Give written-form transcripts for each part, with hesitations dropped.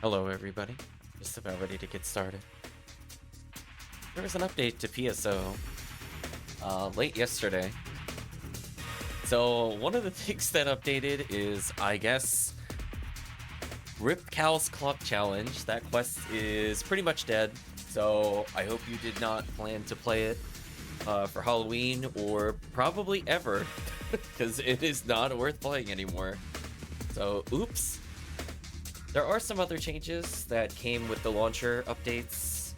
Hello everybody, just about ready to get started. There was an update to PSO late yesterday. So one of the things that updated is, I guess, Rip Cal's Clock Challenge. That quest is pretty much dead, so I hope you did not plan to play it for Halloween or probably ever, because it is not worth playing anymore. So, oops. There are some other changes that came with the launcher updates,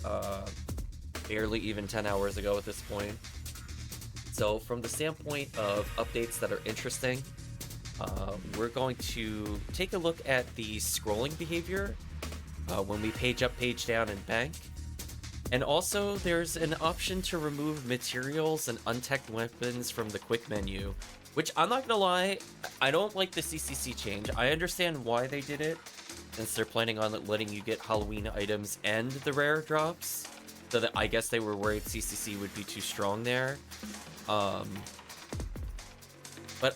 barely even 10 hours ago at this point. So from the standpoint of updates that are interesting, we're going to take a look at the scrolling behavior when we page up, page down, and bank. And also, there's an option to remove materials and untech weapons from the quick menu, which I'm not gonna lie, I don't like the CCC change. I understand why they did it, since they're planning on letting you get Halloween items and the rare drops, so that I guess they were worried CCC would be too strong there. But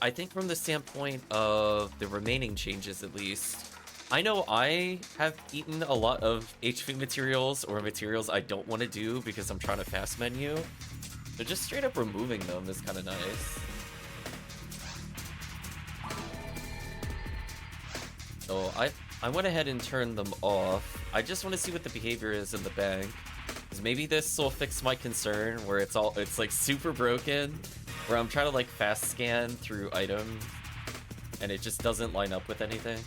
I think from the standpoint of the remaining changes, at least, I know I have eaten a lot of HP materials or materials I don't want to do because I'm trying to fast menu. So just straight up removing them is kind of nice. So I went ahead and turned them off. I just want to see what the behavior is in the bank. Because maybe this will fix my concern where it's like super broken, where I'm trying to like fast scan through items and it just doesn't line up with anything.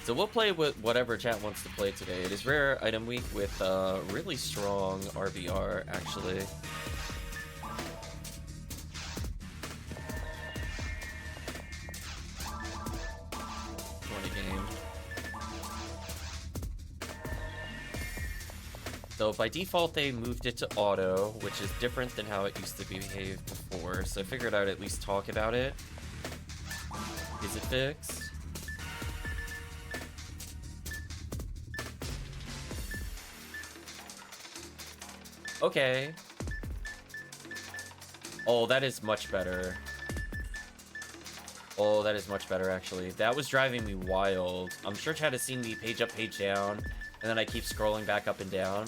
So we'll play with whatever chat wants to play today. It is Rare Item Week with really strong RBR, actually. So by default, they moved it to auto, which is different than how it used to behave before. So I figured I'd at least talk about it. Is it fixed? Okay. Oh, that is much better. Oh, that is much better, actually. That was driving me wild. I'm sure chat has seen me page up, page down, and then I keep scrolling back up and down.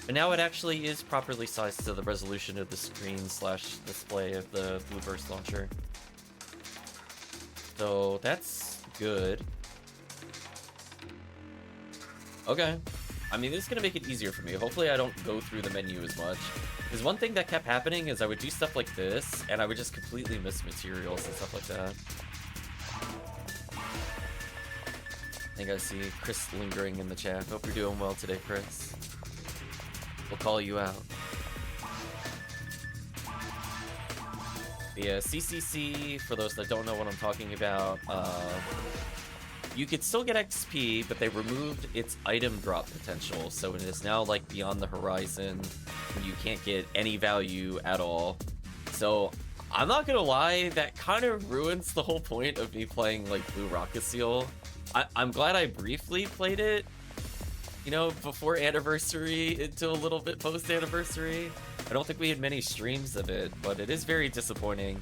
But now it actually is properly sized to the resolution of the screen / display of the Blue Burst launcher. So that's good. Okay. I mean, this is going to make it easier for me. Hopefully I don't go through the menu as much. Because one thing that kept happening is I would do stuff like this, and I would just completely miss materials and stuff like that. I think I see Chris lingering in the chat. Hope you're doing well today, Chris. We'll call you out. Yeah, CCC, for those that don't know what I'm talking about, you could still get XP, but they removed its item drop potential, so it is now like beyond the horizon, and you can't get any value at all. So I'm not gonna lie, that kind of ruins the whole point of me playing like Blue Rocket Seal. I'm glad I briefly played it, you know, before Anniversary into a little bit post-Anniversary. I don't think we had many streams of it, but it is very disappointing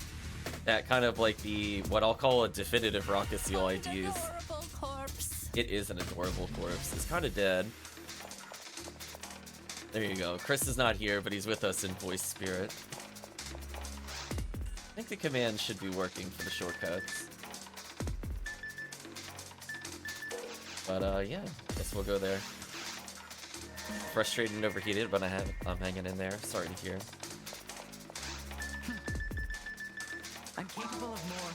that kind of like the, what I'll call a definitive Rocket Seal IDs. It is an adorable corpse. It's kind of dead. There you go. Chris is not here, but he's with us in voice spirit. I think the command should be working for the shortcuts. But yeah, guess we'll go there. Frustrated and overheated, but I'm hanging in there. Sorry to hear. I'm capable of more.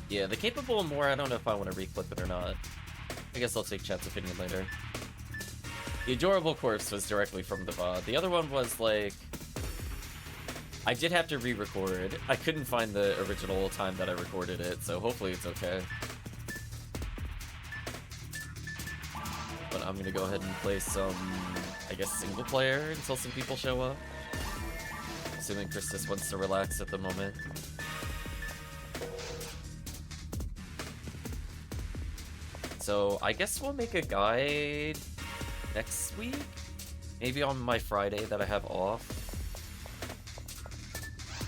Yeah, the capable of more, I don't know if I want to reclip it or not. I guess I'll take chat's opinion later. The adorable corpse was directly from the VOD. The other one was like, I did have to re-record. I couldn't find the original time that I recorded it, so hopefully it's okay. But I'm gonna go ahead and play some, I guess, single player until some people show up. Assuming Chris just wants to relax at the moment. So I guess we'll make a guide next week? maybe on my Friday that I have off,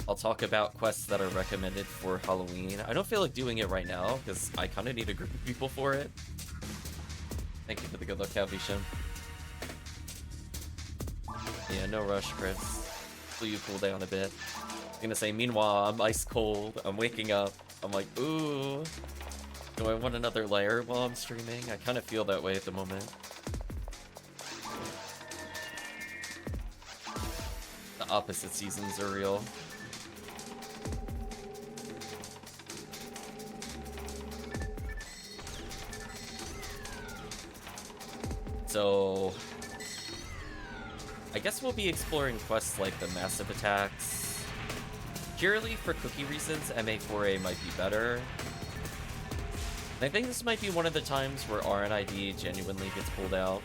I'll talk about quests that are recommended for Halloween. I don't feel like doing it right now, because I kind of need a group of people for it. Thank you for the good luck, Calvisham. Yeah, no rush, Chris. Will you cool down a bit? I'm gonna say, meanwhile, I'm ice cold. I'm waking up. I'm like, ooh. Do I want another layer while I'm streaming? I kind of feel that way at the moment. The opposite seasons are real. So, I guess we'll be exploring quests like the massive attacks. Purely for cookie reasons, MA4A might be better. And I think this might be one of the times where RNID genuinely gets pulled out.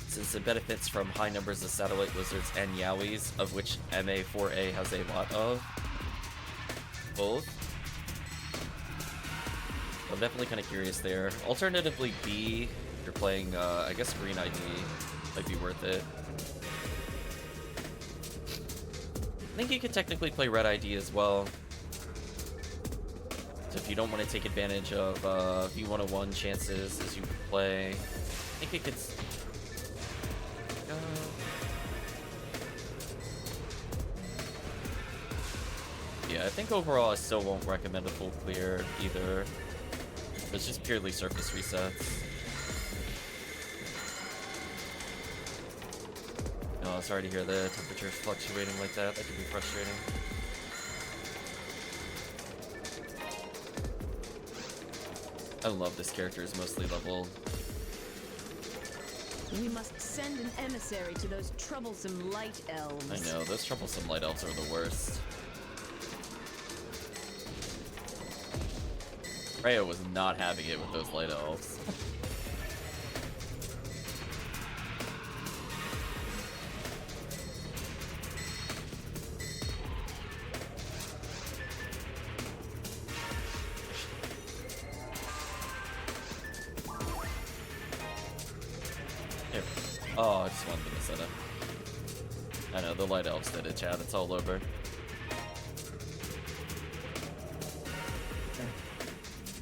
Since it benefits from high numbers of satellite lizards and yowies, of which MA4A has a lot of. Both. I'm definitely kind of curious there. Alternatively, B, if you're playing, I guess Green ID might be worth it. I think you could technically play Red ID as well. So if you don't want to take advantage of V101 chances as you play, I think it could... yeah, I think overall I still won't recommend a full clear either. It's just purely surface resets. Oh, sorry to hear the temperatures fluctuating like that. That could be frustrating. I love this character is mostly leveled. We must send an emissary to those troublesome light elves. I know, those troublesome light elves are the worst. Freya was not having it with those light elves. Here. Oh, I just wanted them to set up. I know, the light elves did it, Chad. It's all over.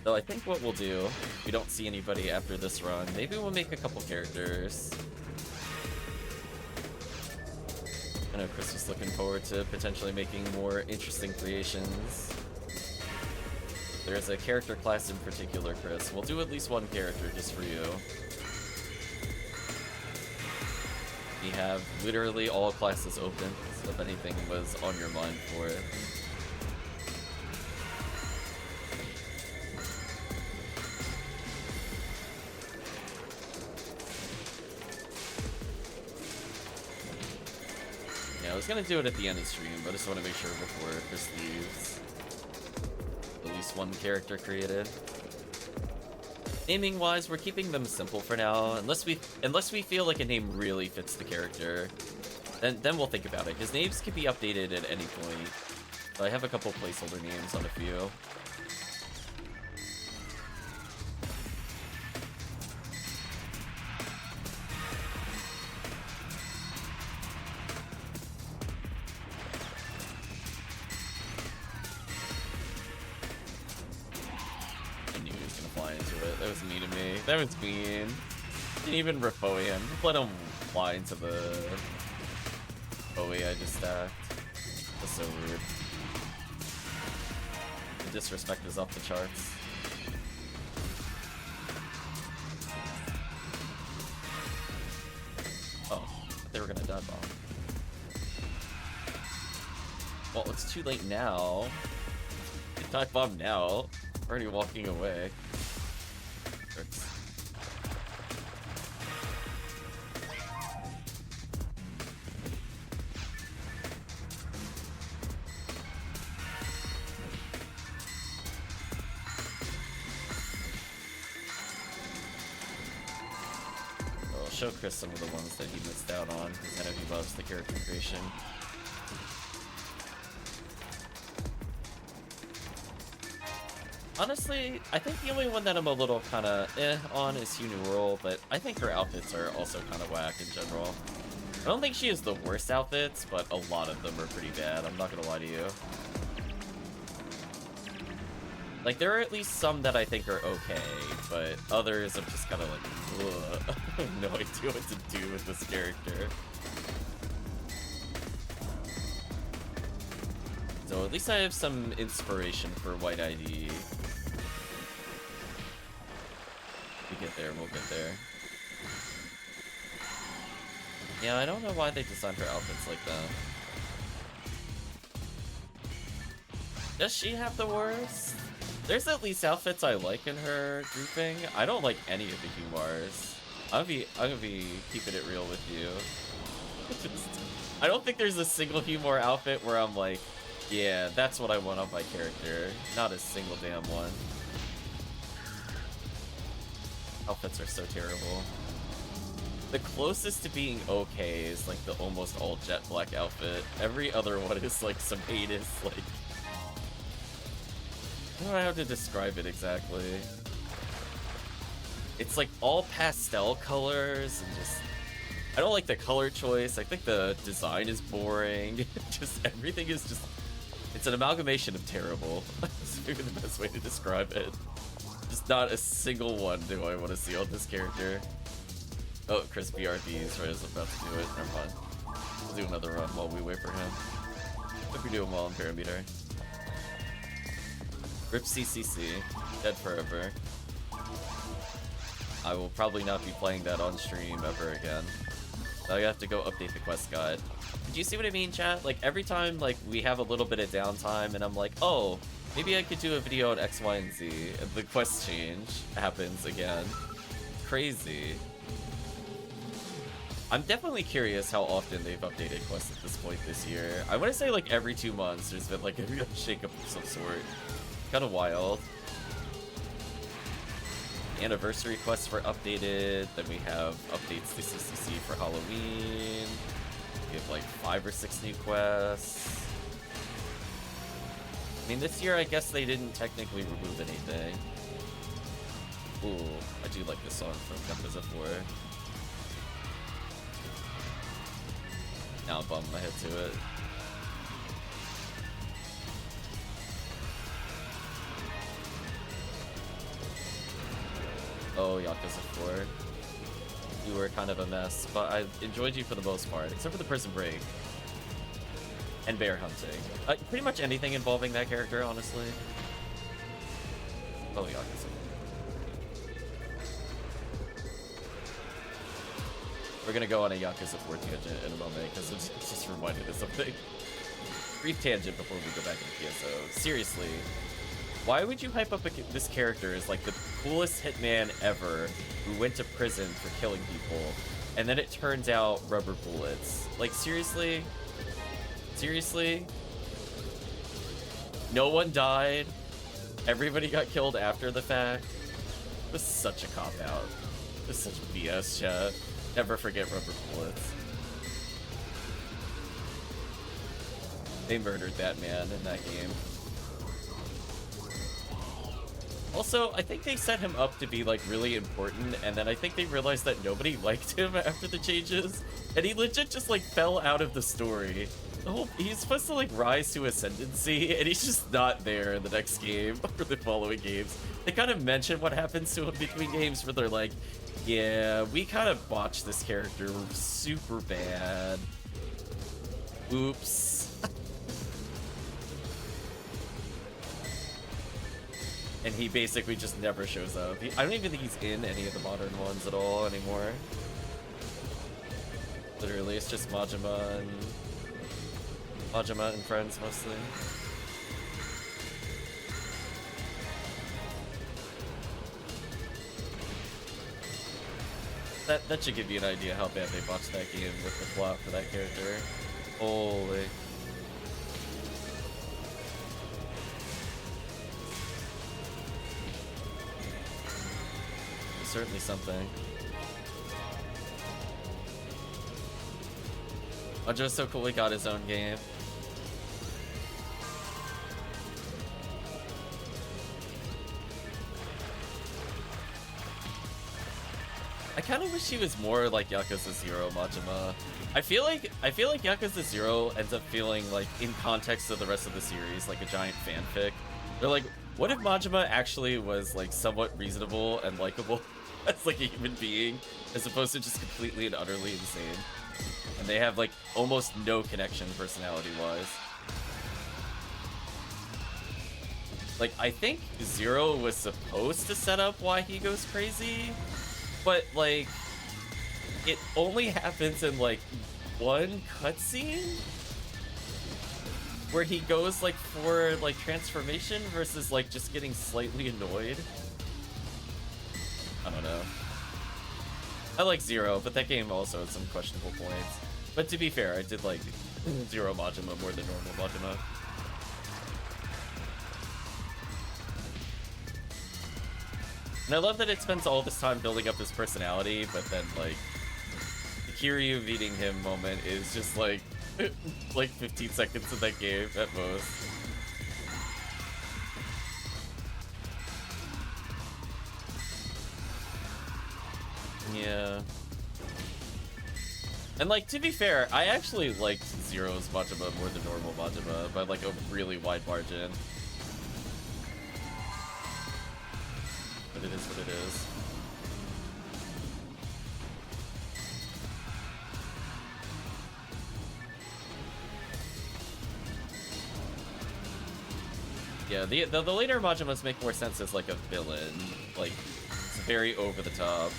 So I think what we'll do, if we don't see anybody after this run, maybe we'll make a couple characters. I know Chris was looking forward to potentially making more interesting creations. There's a character class in particular, Chris. We'll do at least one character just for you. We have literally all classes open, so if anything was on your mind for it. I was gonna do it at the end of the stream, but I just want to make sure before Chris leaves. At least one character created. Naming wise, we're keeping them simple for now, unless we feel like a name really fits the character. Then we'll think about it, because names can be updated at any point. So I have a couple placeholder names on a few. That was mean. Didn't even repo him. Let him fly into the Bowie I just stacked. That's so rude. The disrespect is off the charts. Oh, they were gonna dive bomb. Well, it's too late now. Dive bomb now. Already walking away. Hurts. I'll show Chris some of the ones that he missed out on, because I know he loves the character creation. Honestly, I think the only one that I'm a little kind of on is Hunurul, but I think her outfits are also kind of whack in general. I don't think she has the worst outfits, but a lot of them are pretty bad. I'm not gonna lie to you. Like, there are at least some that I think are okay, but others I'm just kind of like, ugh. I have no idea what to do with this character. So at least I have some inspiration for White ID. We get there, we'll get there. Yeah, I don't know why they designed her outfits like that. Does she have the worst? There's at least outfits I like in her grouping. I don't like any of the Humars. I'm gonna be keeping it real with you. I don't think there's a single Humor outfit where I'm like, yeah, that's what I want on my character. Not a single damn one. Outfits are so terrible. The closest to being okay is like the almost all jet black outfit. Every other one is like some heinous, like... I don't know how to describe it exactly. It's like all pastel colors and just... I don't like the color choice. I think the design is boring. Just everything is just... It's an amalgamation of terrible. That's maybe the best way to describe it. Just not a single one do I want to see on this character. Oh, Chris BRD is right as I'm about to do it. Never mind. We'll do another run while we wait for him. Hope we do him while on Parameter. Rip CCC. Dead forever. I will probably not be playing that on stream ever again. Now you have to go update the quest guide. Do you see what I mean, chat? Like, every time, like, we have a little bit of downtime and I'm like, oh, maybe I could do a video on X, Y, and Z, and the quest change happens again. Crazy. I'm definitely curious how often they've updated quests at this point this year. I want to say, like, every 2 months there's been, like, a shakeup of some sort. Kind of wild. Anniversary quests were updated. Then we have updates to CCC for Halloween. We have like 5 or 6 new quests. I mean, this year I guess they didn't technically remove anything. Ooh, I do like this song from Yakuza 4. Now I'm bumming my head to it. Oh, Yakuza 4. You were kind of a mess, but I enjoyed you for the most part, except for the prison break. And bear hunting. Pretty much anything involving that character, honestly. Oh, Yakuza. We're gonna go on a Yakuza 4 tangent in a moment, because it's just reminded of something. Brief tangent before we go back into PSO. Seriously. Why would you hype up this character as like the coolest hitman ever who went to prison for killing people, and then it turns out rubber bullets? Like, seriously? Seriously? No one died? Everybody got killed after the fact? It was such a cop-out. It was such BS, chat. Never forget rubber bullets. They murdered that man in that game. Also, I think they set him up to be, like, really important, and then I think they realized that nobody liked him after the changes, and he legit just, like, fell out of the story. He's supposed to, like, rise to ascendancy, and he's just not there in the next game, or the following games. They kind of mention what happens to him between games, where they're like, yeah, we kind of botched this character super bad. Oops. And he basically just never shows up. I don't even think he's in any of the modern ones at all anymore. Literally, it's just Majima and friends mostly. That should give you an idea how bad they botched that game with the plot for that character. Holy. Certainly something. Ojo's so cool he got his own game. I kind of wish he was more like Yakuza 0 Majima. I feel like Yakuza 0 ends up feeling like, in context of the rest of the series, like a giant fanfic. They're like, what if Majima actually was like somewhat reasonable and likable as like a human being, as opposed to just completely and utterly insane? And they have like almost no connection personality-wise. Like, I think Zero was supposed to set up why he goes crazy, but like, it only happens in like one cutscene where he goes like for like transformation versus like just getting slightly annoyed. I don't know. I like Zero, but that game also had some questionable points. But to be fair, I did like Zero Majima more than normal Majima. And I love that it spends all this time building up his personality, but then like the Kiryu beating him moment is just like like 15 seconds of that game at most. Yeah. And like, to be fair, I actually liked Zero's Majima more than normal Majima by like a really wide margin. But it is what it is. Yeah, the later Majimas make more sense as like a villain. Like, it's very over the top.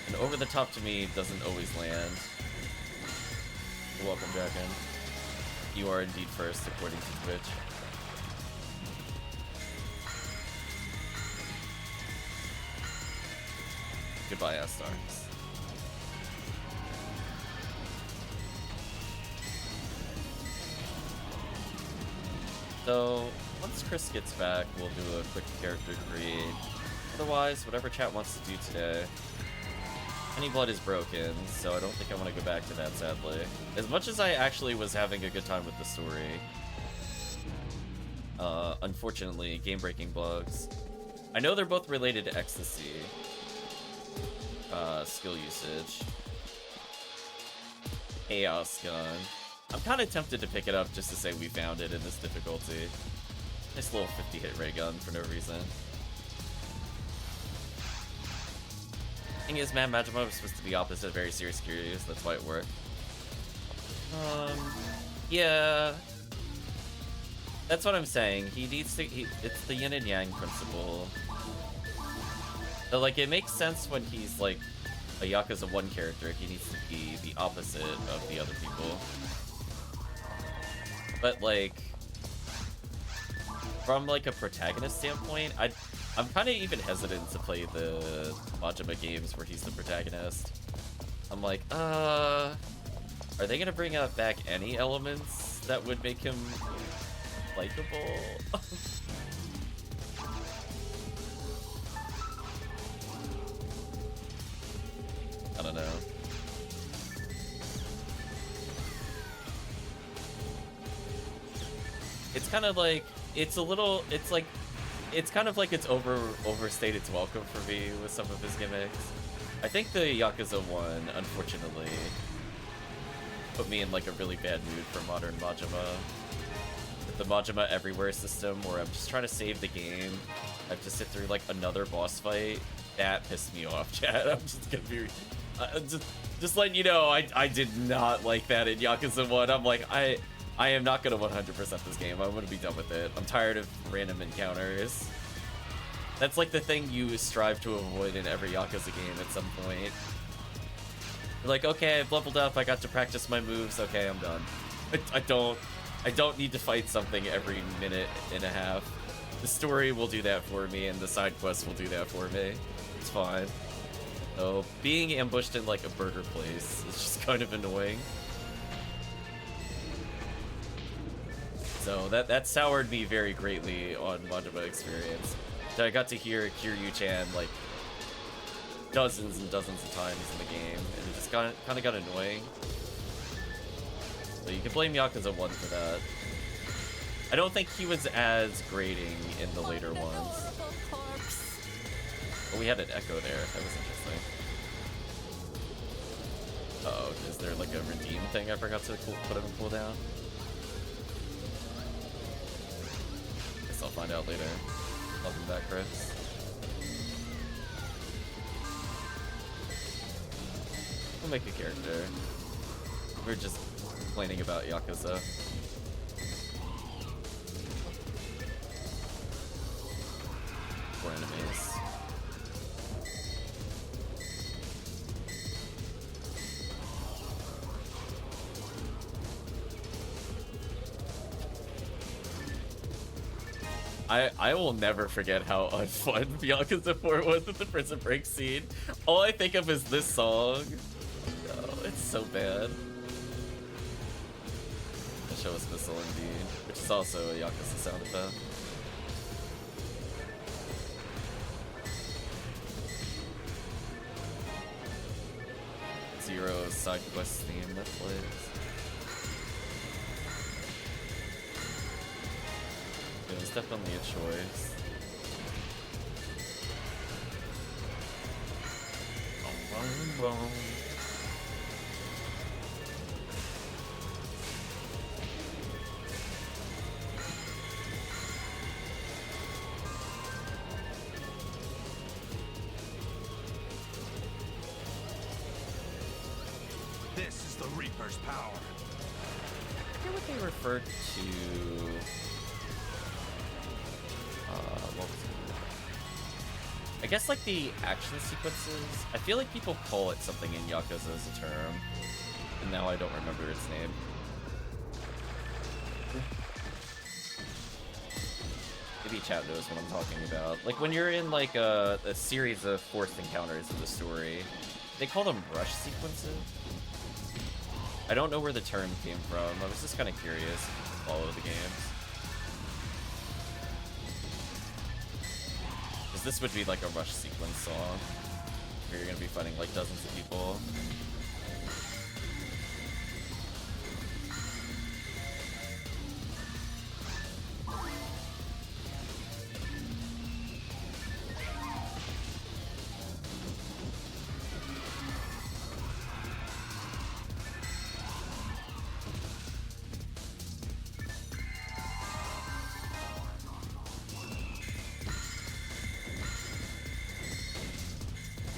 And over the top to me doesn't always land. You're welcome, Dragon. You are indeed first, according to Twitch. Goodbye, Astars. So, once Chris gets back, we'll do a quick character create. Otherwise, whatever chat wants to do today. Any Blood is broken, so I don't think I want to go back to that, sadly. As much as I actually was having a good time with the story, unfortunately, game-breaking bugs. I know they're both related to ecstasy. Skill usage. Chaos gun. I'm kind of tempted to pick it up just to say we found it in this difficulty. Nice little 50-hit ray gun for no reason. Thing is, man, Majima was supposed to be opposite, very serious curious, that's why it worked. Yeah. That's what I'm saying. He needs to, it's the yin and yang principle. So, like, it makes sense when he's, like, a Yakuza 1 character, he needs to be the opposite of the other people. But, like, from, like, a protagonist standpoint, I'm kind of even hesitant to play the Majima games where he's the protagonist. I'm like, are they gonna bring back any elements that would make him likable? I don't know. It's kind of like, it's kind of like it's overstayed its welcome for me with some of his gimmicks. I think the Yakuza 1, unfortunately, put me in like a really bad mood for modern Majima. With the Majima Everywhere system, where I'm just trying to save the game, I have to sit through like another boss fight. That pissed me off, chat. I'm just gonna be, just letting you know, I did not like that in Yakuza 1. I'm like, I am not gonna 100% this game. I'm gonna be done with it. I'm tired of random encounters. That's like the thing you strive to avoid in every Yakuza game at some point. You're like, okay, I've leveled up, I got to practice my moves, okay, I'm done. I don't need to fight something every minute and a half. The story will do that for me, and the side quests will do that for me. It's fine. So, being ambushed in like a burger place is just kind of annoying. So that soured me very greatly on Majima experience. So I got to hear Kiryu-chan like dozens and dozens of times in the game, and it just kind of got annoying. So you can blame Yakuza 1 for that. I don't think he was as grating in the later ones. But we had an echo there. That was interesting. Oh, is there like a redeem thing I forgot to put him in cooldown? Guess I'll find out later. Welcome back, Chris. We'll make a character. We're just complaining about Yakuza. Four enemies. I will never forget how unfun Yakuza 4 was with the prison break scene. All I think of is this song. Oh, it's so bad. The show is Missile indeed, which is also a Yakuza sound effect. Zero's side quest theme that plays. It was definitely a choice. This is the Reaper's power. I forget what they referred to. What was it? I guess like the action sequences. I feel like people call it something in Yakuza as a term, and now I don't remember its name. Maybe chat knows what I'm talking about. Like when you're in like a series of forced encounters in the story, they call them rush sequences. I don't know where the term came from. I was just kind of curious to follow the games. Because this would be like a rush sequence song, where you're going to be fighting like dozens of people.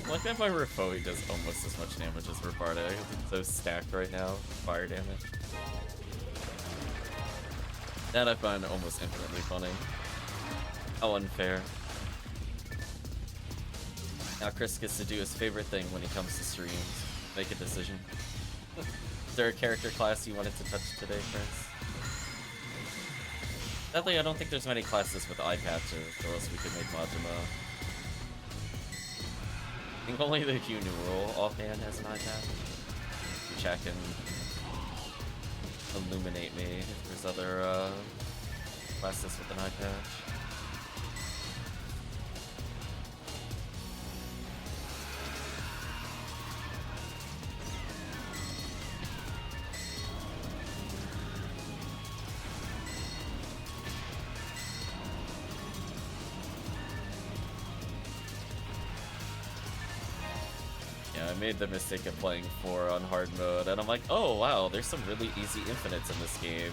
I like that my Rifoi does almost as much damage as Ripardo. It's so stacked right now, fire damage. That I find almost infinitely funny. How unfair. Now Chris gets to do his favorite thing when he comes to streams. Make a decision. Is there a character class you wanted to touch today, Chris? Sadly, I don't think there's many classes with eye patches, or else we could make Majima. I think only the Hugh Numeral offhand has an eye patch. Chat can illuminate me if there's other classes with an eye patch. I made the mistake of playing 4 on hard mode, and I'm like, oh wow, there's some really easy infinites in this game.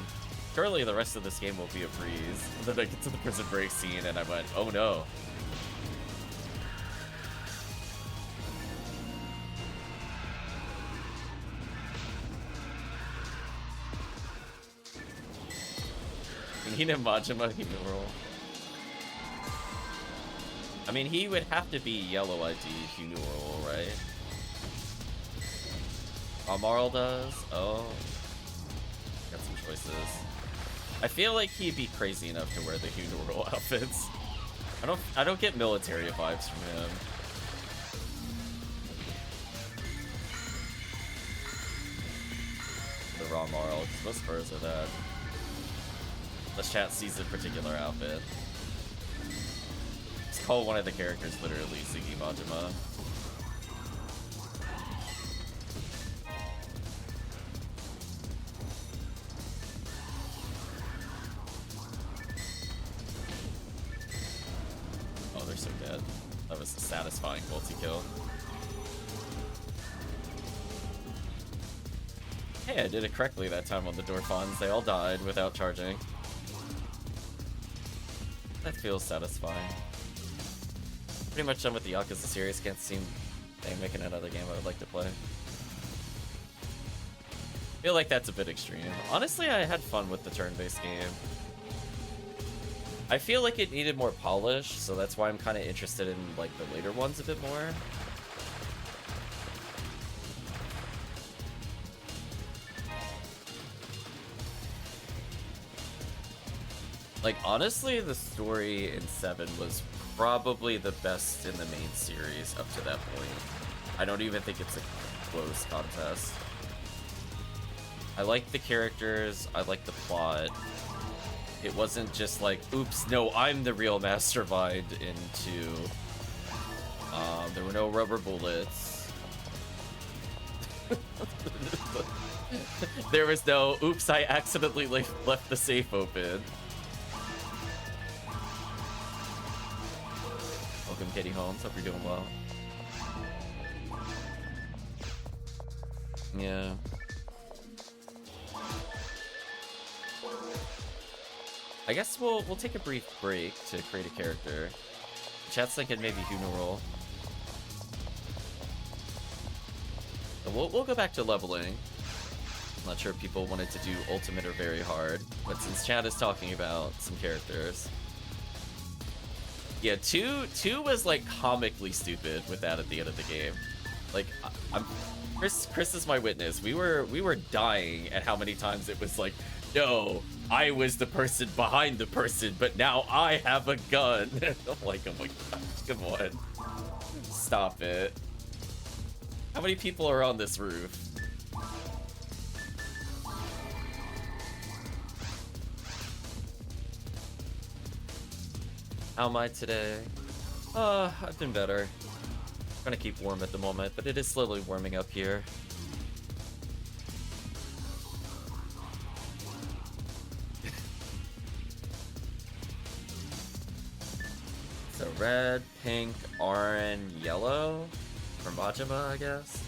Surely the rest of this game will be a breeze. And then I get to the prison break scene, and I went, oh no. We need a Majima Hunural. I mean, he would have to be yellow ID Hunural, right? Marl does? Oh. Got some choices. I feel like he'd be crazy enough to wear the Hunural outfits. I don't get military vibes from him. The raw Marl, because most furs are that. Let's chat sees a particular outfit. Let's call one of the characters literally Ziggy Majima. So dead. That was a satisfying multi-kill. Hey, I did it correctly that time on the Dorfons. They all died without charging. That feels satisfying. Pretty much done with the Yakuza series. Can't see they making another game I would like to play. Feel like that's a bit extreme. Honestly, I had fun with the turn-based game. I feel like it needed more polish, so that's why I'm kind of interested in like the later ones a bit more. Like, honestly, the story in 7 was probably the best in the main series up to that point. I don't even think it's a close contest. I like the characters, I like the plot. It wasn't just like, oops, no, I'm the real mastermind into... there were no rubber bullets. There was no, oops, I accidentally left the safe open. Welcome, Katie Holmes. Hope you're doing well. Yeah. I guess we'll take a brief break to create a character. Chat's thinking maybe Huno roll. We'll go back to leveling. I'm not sure if people wanted to do ultimate or very hard, but since chat is talking about some characters. Yeah, 2 was like comically stupid with that at the end of the game. Like, Chris is my witness. We were dying at how many times it was like, no, I was the person behind the person, but now I have a gun. I'm like, oh my gosh, come on. Stop it. How many people are on this roof? How am I today? I've been better. Trying to keep warm at the moment, but it is slowly warming up here. So red, pink, orange, yellow for Majima, I guess.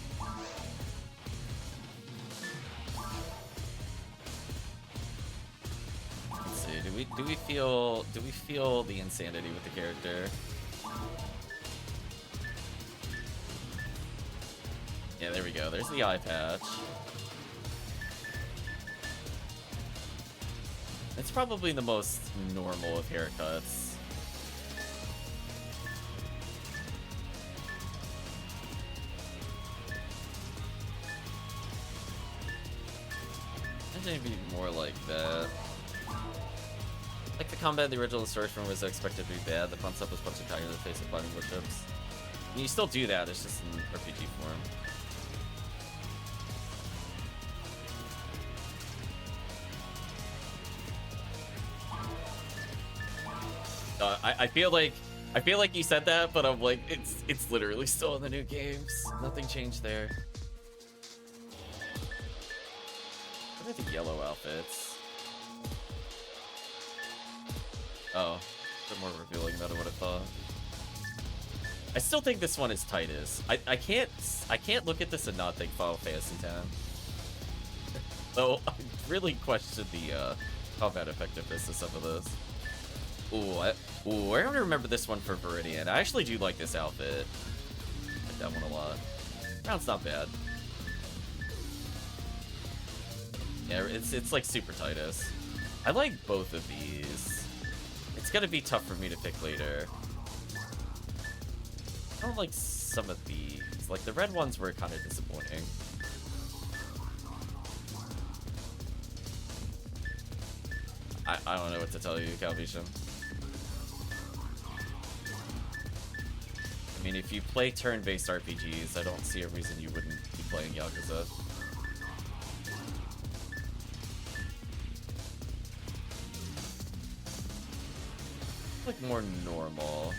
Let's see. Do we feel the insanity with the character? Yeah, there we go. There's the eye patch. It's probably the most normal of haircuts. Maybe more like that. Like the combat in the original story from was expected to be bad. The concept was punching Tiger in the face of fighting worships. And you still do that, it's just in RPG form. I feel like you said that, but I'm like, it's literally still in the new games. Nothing changed there. What are the yellow outfits? Oh, a bit more revealing than I would have thought. I still think this one is tightest. I can't look at this and not think Final Fantasy X. Though I really question the combat effectiveness of some of this. I don't remember this one for Viridian. I actually do like this outfit. I like that one a lot. Round's not bad. Yeah, it's like super tightest. I like both of these. It's gonna be tough for me to pick later. I don't like some of these. Like the red ones were kind of disappointing. I don't know what to tell you, Calvishan. I mean, if you play turn-based RPGs, I don't see a reason you wouldn't be playing Yakuza. Like more normal.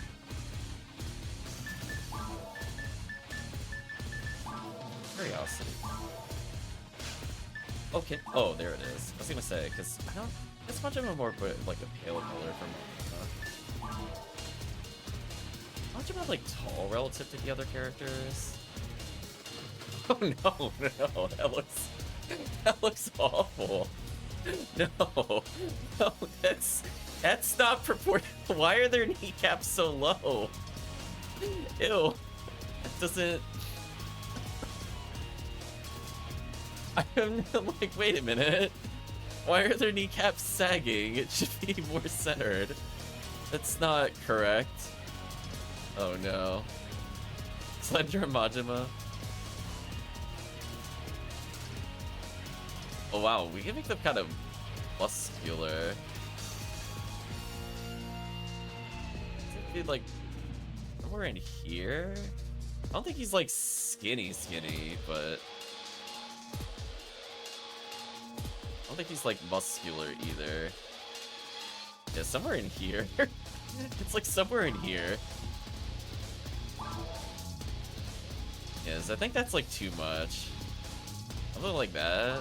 Curiosity. Okay. Oh, there it is. I was gonna say, because I don't. This much of a more like a pale color from. Much about like tall relative to the other characters. Oh no, no, That looks awful. No, no, that's not proportional. Why are their kneecaps so low? Ew, that doesn't. I'm like, wait a minute. Why are their kneecaps sagging? It should be more centered. That's not correct. Oh no. Slender Majima. Oh wow, we can make them kind of muscular. Be like somewhere in here? I don't think he's like skinny, but I don't think he's like muscular either. Yeah, somewhere in here. It's like somewhere in here. Yes, I think that's like too much. Something like that.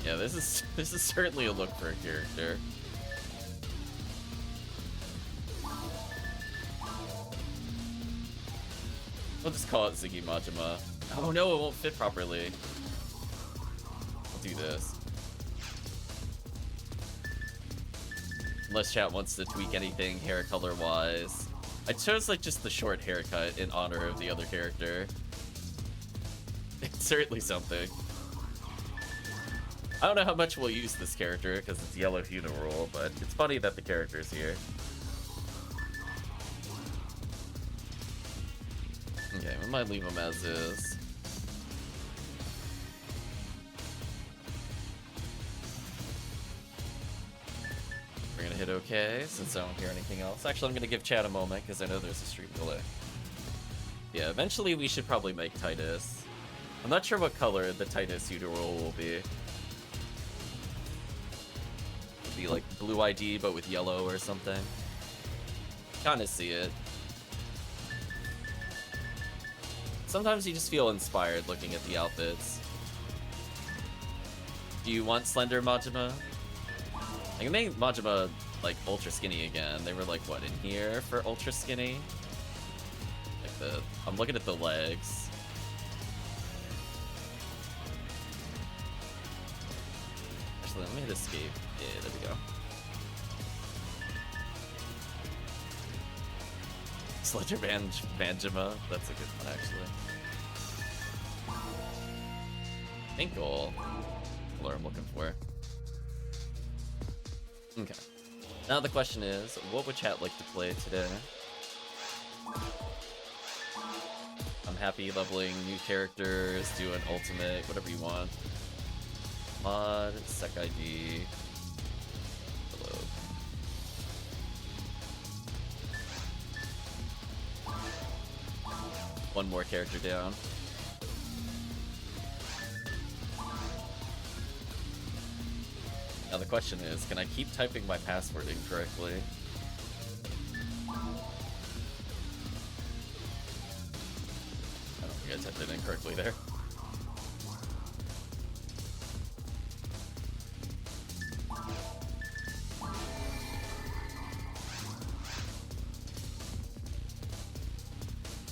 Yeah, this is certainly a look for a character. We'll just call it Ziggy Majima. Oh no, it won't fit properly. I'll do this. Unless chat wants to tweak anything hair color wise. I chose like just the short haircut in honor of the other character. It's certainly something. I don't know how much we'll use this character because it's Yellow Funeral, but it's funny that the character's here. Okay, we might leave him as is. We're gonna hit OK since I don't hear anything else. Actually, I'm gonna give chat a moment because I know there's a stream delay. Yeah, eventually we should probably make Titus. I'm not sure what color the Titus Funeral will be. It'll be like blue ID but with yellow or something. Kinda see it. Sometimes you just feel inspired looking at the outfits. Do you want Slender Majima? I can make Majima like ultra skinny again. They were like what in here for ultra skinny? Like I'm looking at the legs. Actually, let me hit escape. Yeah, there we go. Slender Banjima. That's a good one, actually. Ankle. What I'm looking for. Okay. Now the question is, what would chat like to play today? I'm happy leveling new characters, do an ultimate, whatever you want. Mod, sec ID. Hello. One more character down. Now the question is, can I keep typing my password incorrectly? I don't think I typed it incorrectly there.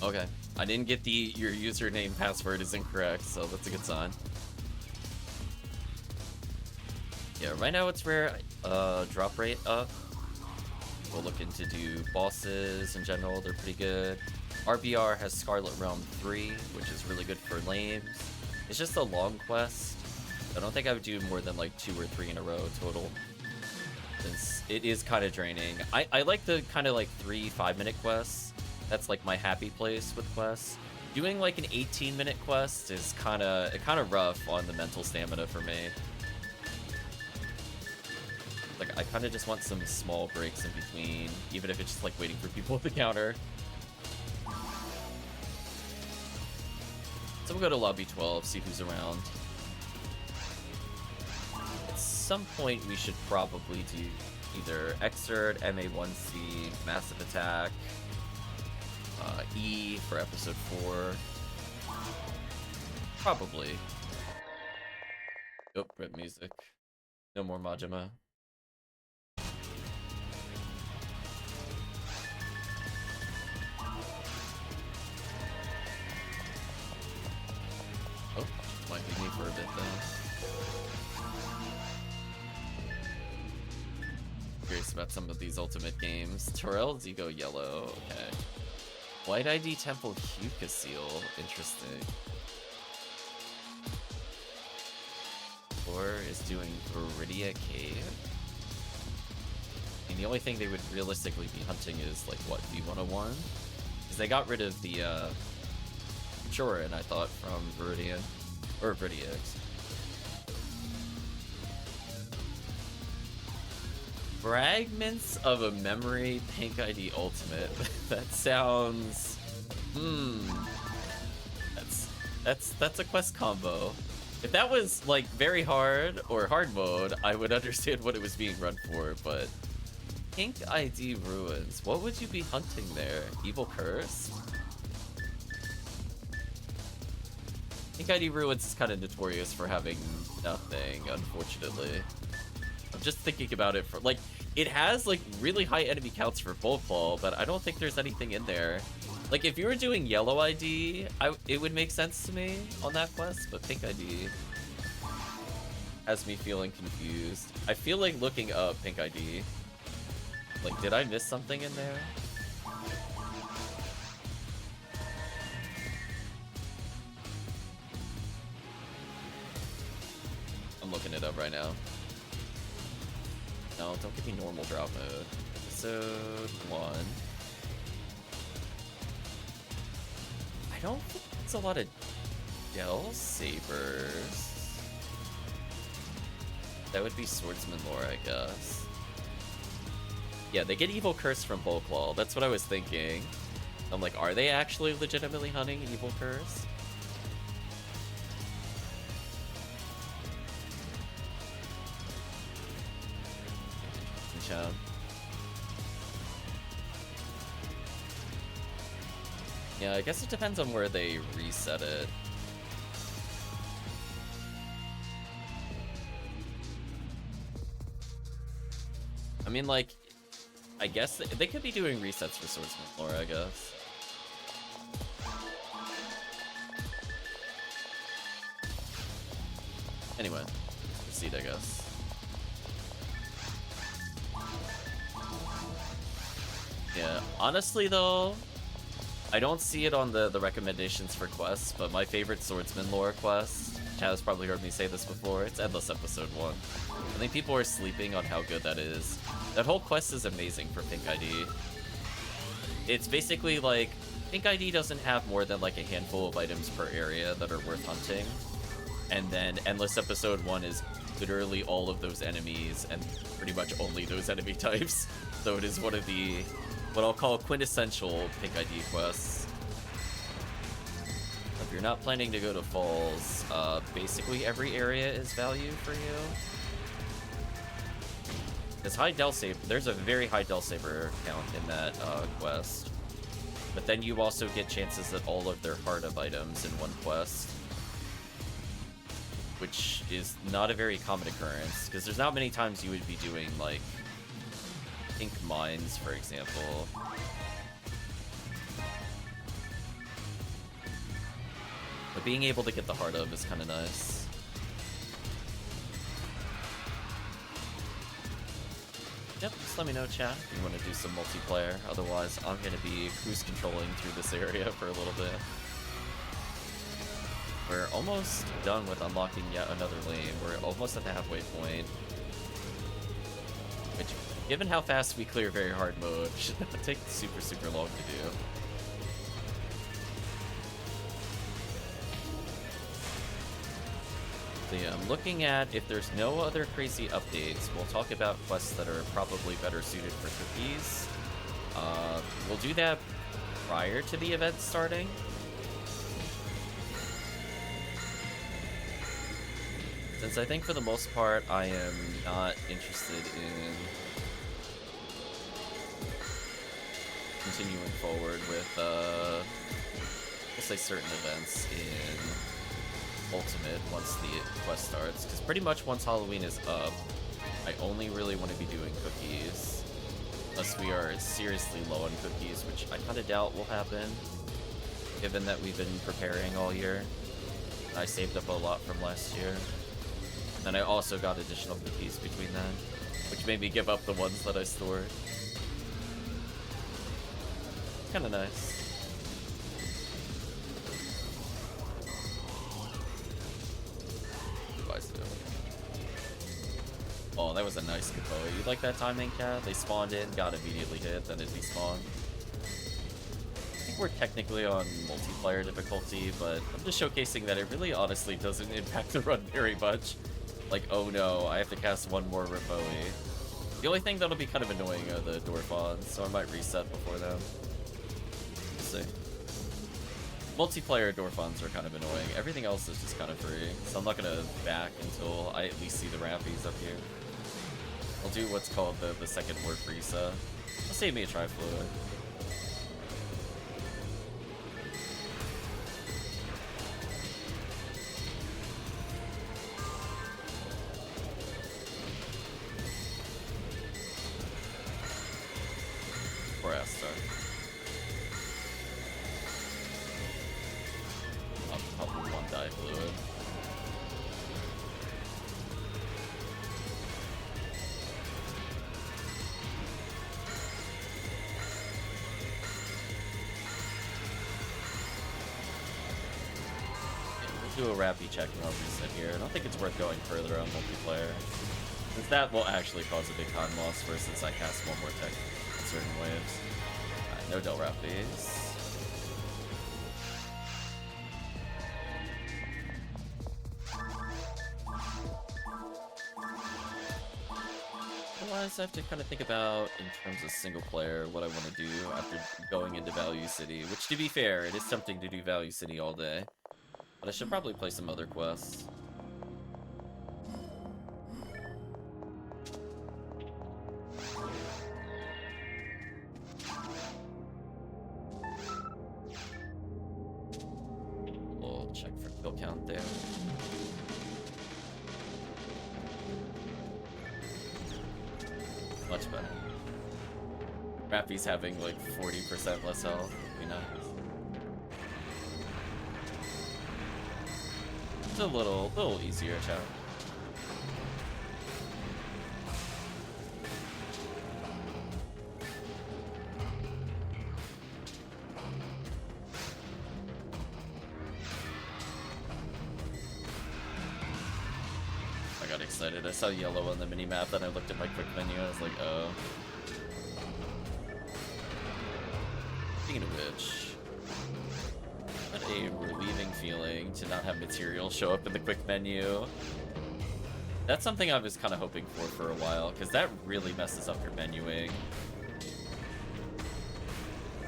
Okay, I didn't get your username password is incorrect, so that's a good sign. Yeah, right now it's rare. Drop rate up. We'll look into do bosses in general. They're pretty good. RBR has Scarlet Realm 3, which is really good for lames. It's just a long quest. I don't think I would do more than like 2 or 3 in a row total, since it is kind of draining. I like the kind of like 3 5-minute quests. That's like my happy place with quests. Doing like an 18-minute quest is kind of rough on the mental stamina for me. Like, I kind of just want some small breaks in between, even if it's just like waiting for people at the counter. So we'll go to lobby 12, see who's around. At some point, we should probably do either Exert, MA1C, Massive Attack, E for episode 4. Probably. Oh, rip music. No more Majima. curious about some of these ultimate games. Terrell's Ego yellow. Okay. White ID Temple Huka Seal. Interesting. Or is doing Viridia Cave. And the only thing they would realistically be hunting is like what, V101? Because they got rid of the Chorin, I thought, from Viridian. Or Viridia. Fragments of a Memory Pink ID Ultimate. That sounds... That's a quest combo. If that was like very hard or hard mode, I would understand what it was being run for, but Pink ID Ruins, what would you be hunting there? Evil Curse? Pink ID Ruins is kind of notorious for having nothing, unfortunately. I'm just thinking about it for like, it has like really high enemy counts for Bullclaw, but I don't think there's anything in there. Like if you were doing yellow ID, it would make sense to me on that quest, but Pink ID has me feeling confused. I feel like looking up Pink ID. Like, did I miss something in there? I'm looking it up right now. No, don't give me normal drop mode. Episode 1. I don't think it's a lot of Del Sabers. That would be Swordsman lore, I guess. Yeah, they get Evil Curse from Bullclaw. That's what I was thinking. I'm like, are they actually legitimately hunting Evil Curse? Yeah, I guess it depends on where they reset it. I mean, like, I guess they could be doing resets for Swordsman lore, I guess. Anyway, let's proceed, I guess. Yeah, honestly though, I don't see it on the recommendations for quests, but my favorite Swordsman lore quest, Chad has probably heard me say this before, it's Endless Episode 1. I think people are sleeping on how good that is. That whole quest is amazing for Pink ID. It's basically like, Pink ID doesn't have more than like a handful of items per area that are worth hunting. And then Endless Episode 1 is literally all of those enemies and pretty much only those enemy types. So it is one of the, what I'll call quintessential Pink ID quests. If you're not planning to go to Falls, basically every area is value for you. There's high Del Saber, there's a very high Del Saber count in that quest. But then you also get chances at all of their Heart of items in one quest. Which is not a very common occurrence, because there's not many times you would be doing, like, Pink Mines, for example. But being able to get the Heart of is kind of nice. Yep, just let me know, chat, if you want to do some multiplayer. Otherwise, I'm going to be cruise controlling through this area for a little bit. We're almost done with unlocking yet another lane. We're almost at the halfway point. Which, given how fast we clear very hard mode, should not take super, super long to do. So yeah, I'm looking at if there's no other crazy updates, we'll talk about quests that are probably better suited for cookies. We'll do that prior to the event starting. Since I think for the most part, I am not interested in continuing forward with, let's say, certain events in Ultimate once the quest starts. Because pretty much once Halloween is up, I only really want to be doing cookies. Unless we are seriously low on cookies, which I kind of doubt will happen, given that we've been preparing all year. I saved up a lot from last year. And I also got additional cookies between then. which made me give up the ones that I stored. Kind of nice. Oh, that was a nice Kapoe. You like that timing, Cat? They spawned in, got immediately hit, then it despawned. I think we're technically on multiplayer difficulty, but I'm just showcasing that it really honestly doesn't impact the run very much. Like, oh no, I have to cast one more Ripoe. The only thing that'll be kind of annoying are the Dorphons, so I might reset before them. We'll see. Multiplayer Dorphons are kind of annoying. Everything else is just kind of free, so I'm not gonna back until I at least see the Rampies up here. I'll do what's called the second word reset. I'll save me a Tri-Fluid. Or Astar. I'll probably one die fluid. Do a Rappy check and I'll reset here. I don't think it's worth going further on multiplayer, since that will actually cause a big con loss versus I cast one more tech on certain waves. Alright, no Del Rappies. Otherwise, I have to kind of think about, in terms of single player, what I want to do after going into Value City, which, to be fair, it is tempting to do Value City all day. But I should probably play some other quests. We'll check for kill count there. Much better. Rappy's having like 40% less health. Be nice. A little easier, chat. I got excited. I saw yellow on the mini-map, then I looked at my quick menu, I was like, oh. Speaking of which, what a relieving feeling to not have material show up in the quick menu. That's something I was kind of hoping for a while, because that really messes up your menuing.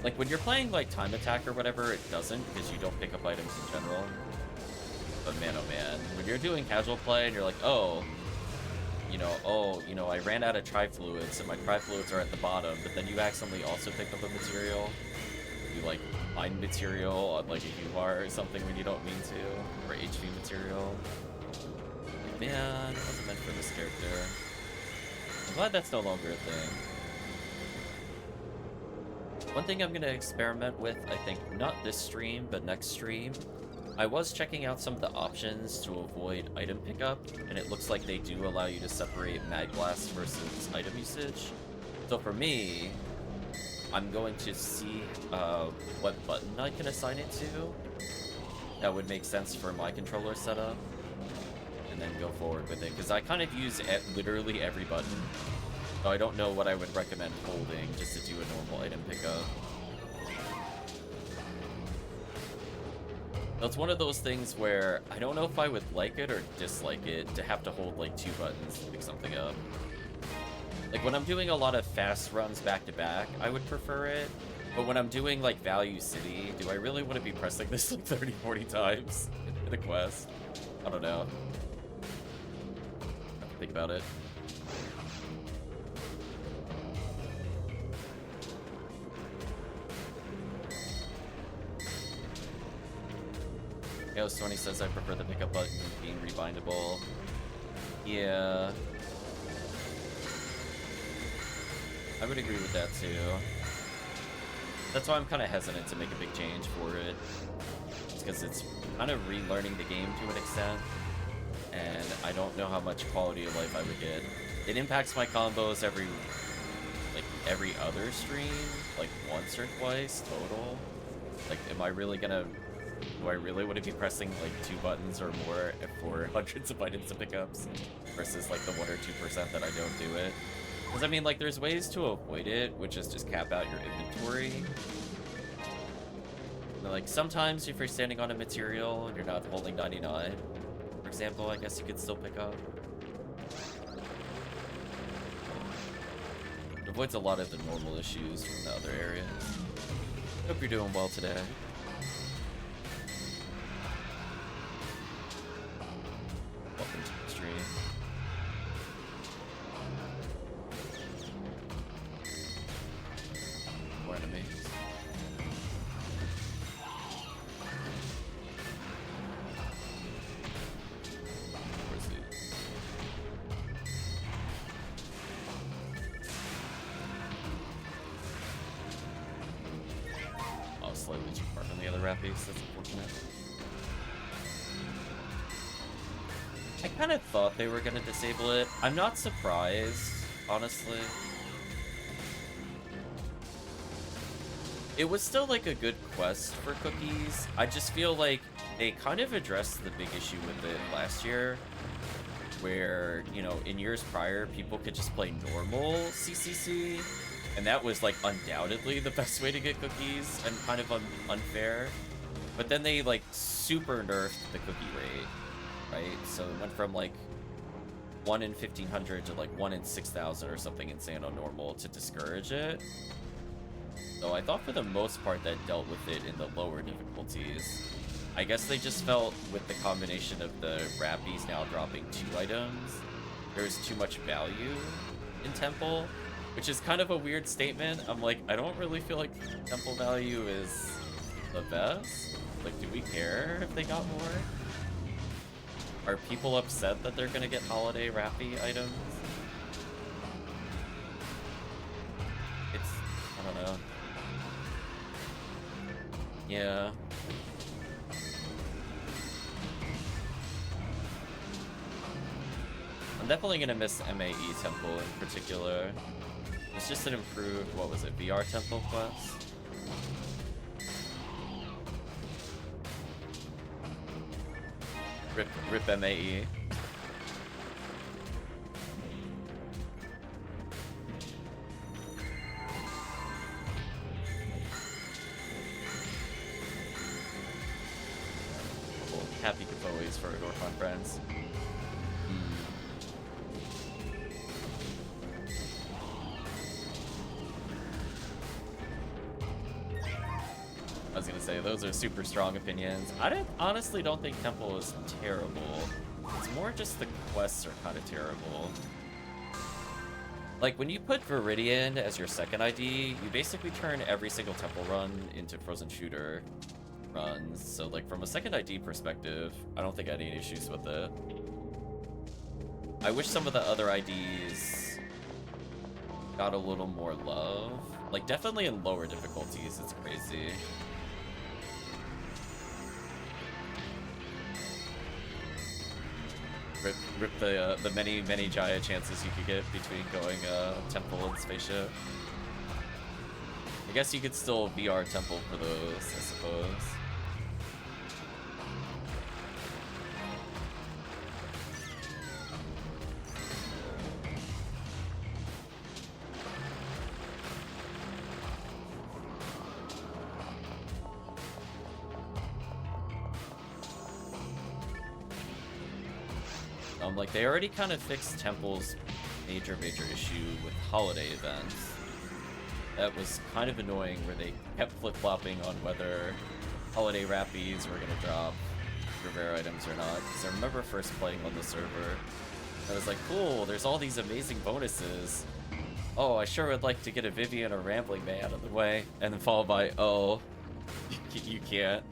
Like, when you're playing, like, time attack or whatever, it doesn't, because you don't pick up items in general. But man, oh man, when you're doing casual play and you're like, oh, I ran out of Tri-Fluids, and my Tri-Fluids are at the bottom, but then you accidentally also pick up a material. You, like, find material on, like, a UR or something when you don't mean to, or HV material. Man, it wasn't meant for this character. I'm glad that's no longer a thing. One thing I'm going to experiment with, I think, not this stream, but next stream, I was checking out some of the options to avoid item pickup, and it looks like they do allow you to separate mag blast versus item usage. So for me, I'm going to see what button I can assign it to. That would make sense for my controller setup, and then go forward with it, because I kind of use literally every button. So I don't know what I would recommend holding just to do a normal item pickup. So it's one of those things where I don't know if I would like it or dislike it to have to hold like 2 buttons to pick something up. Like when I'm doing a lot of fast runs back to back, I would prefer it. But when I'm doing like Value City, do I really want to be pressing this like 30, 40 times in a quest? I don't know. I have to think about it. Sony says I prefer the pickup button being rebindable. Yeah. I would agree with that too. That's why I'm kind of hesitant to make a big change for it. It's because it's kind of relearning the game to an extent. And I don't know how much quality of life I would get it impacts my combos every other stream, like once or twice total. Like, am I really gonna, do I really want to be pressing like 2 buttons or more for hundreds of items and pickups versus like the 1 or 2% that I don't do it? Because I mean, like, there's ways to avoid it, which is just cap out your inventory. Like, sometimes if you're standing on a material and you're not holding 99, for example, I guess you could still pick up. It avoids a lot of the normal issues from the other areas. Hope you're doing well today. Welcome to the stream. More enemies. Where's the... Oh, slightly too far from the other rappies. That's unfortunate. I kind of thought they were going to disable it. I'm not surprised, honestly. It was still like a good quest for cookies. I just feel like they kind of addressed the big issue with it last year, where, you know, in years prior, people could just play normal CCC, and that was like undoubtedly the best way to get cookies and kind of unfair. But then they like super nerfed the cookie rate, right? So it went from like 1 in 1500 to like 1 in 6000 or something insane on normal to discourage it. So I thought for the most part that dealt with it in the lower difficulties. I guess they just felt with the combination of the rappies now dropping 2 items, there's too much value in Temple, which is kind of a weird statement. I'm like, I don't really feel like Temple value is the best. Like, do we care if they got more? Are people upset that they're gonna get holiday rappy items? It's, I don't know. Yeah. I'm definitely gonna miss MAE Temple in particular. It's just an improved, what was it, VR Temple quest? Rip MAE. Happy giveaways for Northbound friends. I was gonna say, those are super strong opinions. I honestly don't think Temple is terrible. It's more just the quests are kind of terrible. Like, when you put Viridian as your second ID, you basically turn every single Temple run into Frozen Shooter runs. So, like, from a second ID perspective, I don't think I had any issues with it. I wish some of the other IDs got a little more love. Like, definitely in lower difficulties, it's crazy. Rip the many Jaya chances you could get between going Temple and Spaceship. I guess you could still VR Temple for those, I suppose. Like, they already kind of fixed Temple's major issue with holiday events. That was kind of annoying, where they kept flip-flopping on whether holiday rappies were gonna drop rare items or not. Because I remember first playing on the server, I was like, cool, there's all these amazing bonuses. Oh, I sure would like to get a Vivian or Rambling May out of the way. And then followed by, oh, you can't.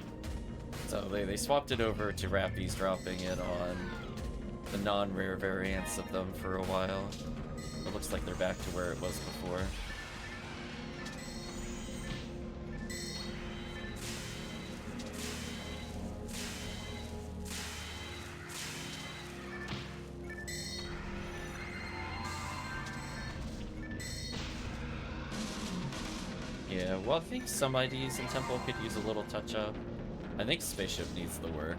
So they swapped it over to rappies dropping it on the non-rare variants of them for a while. It looks like they're back to where it was before. Yeah, well, I think some IDs in Temple could use a little touch-up. I think Spaceship needs the work.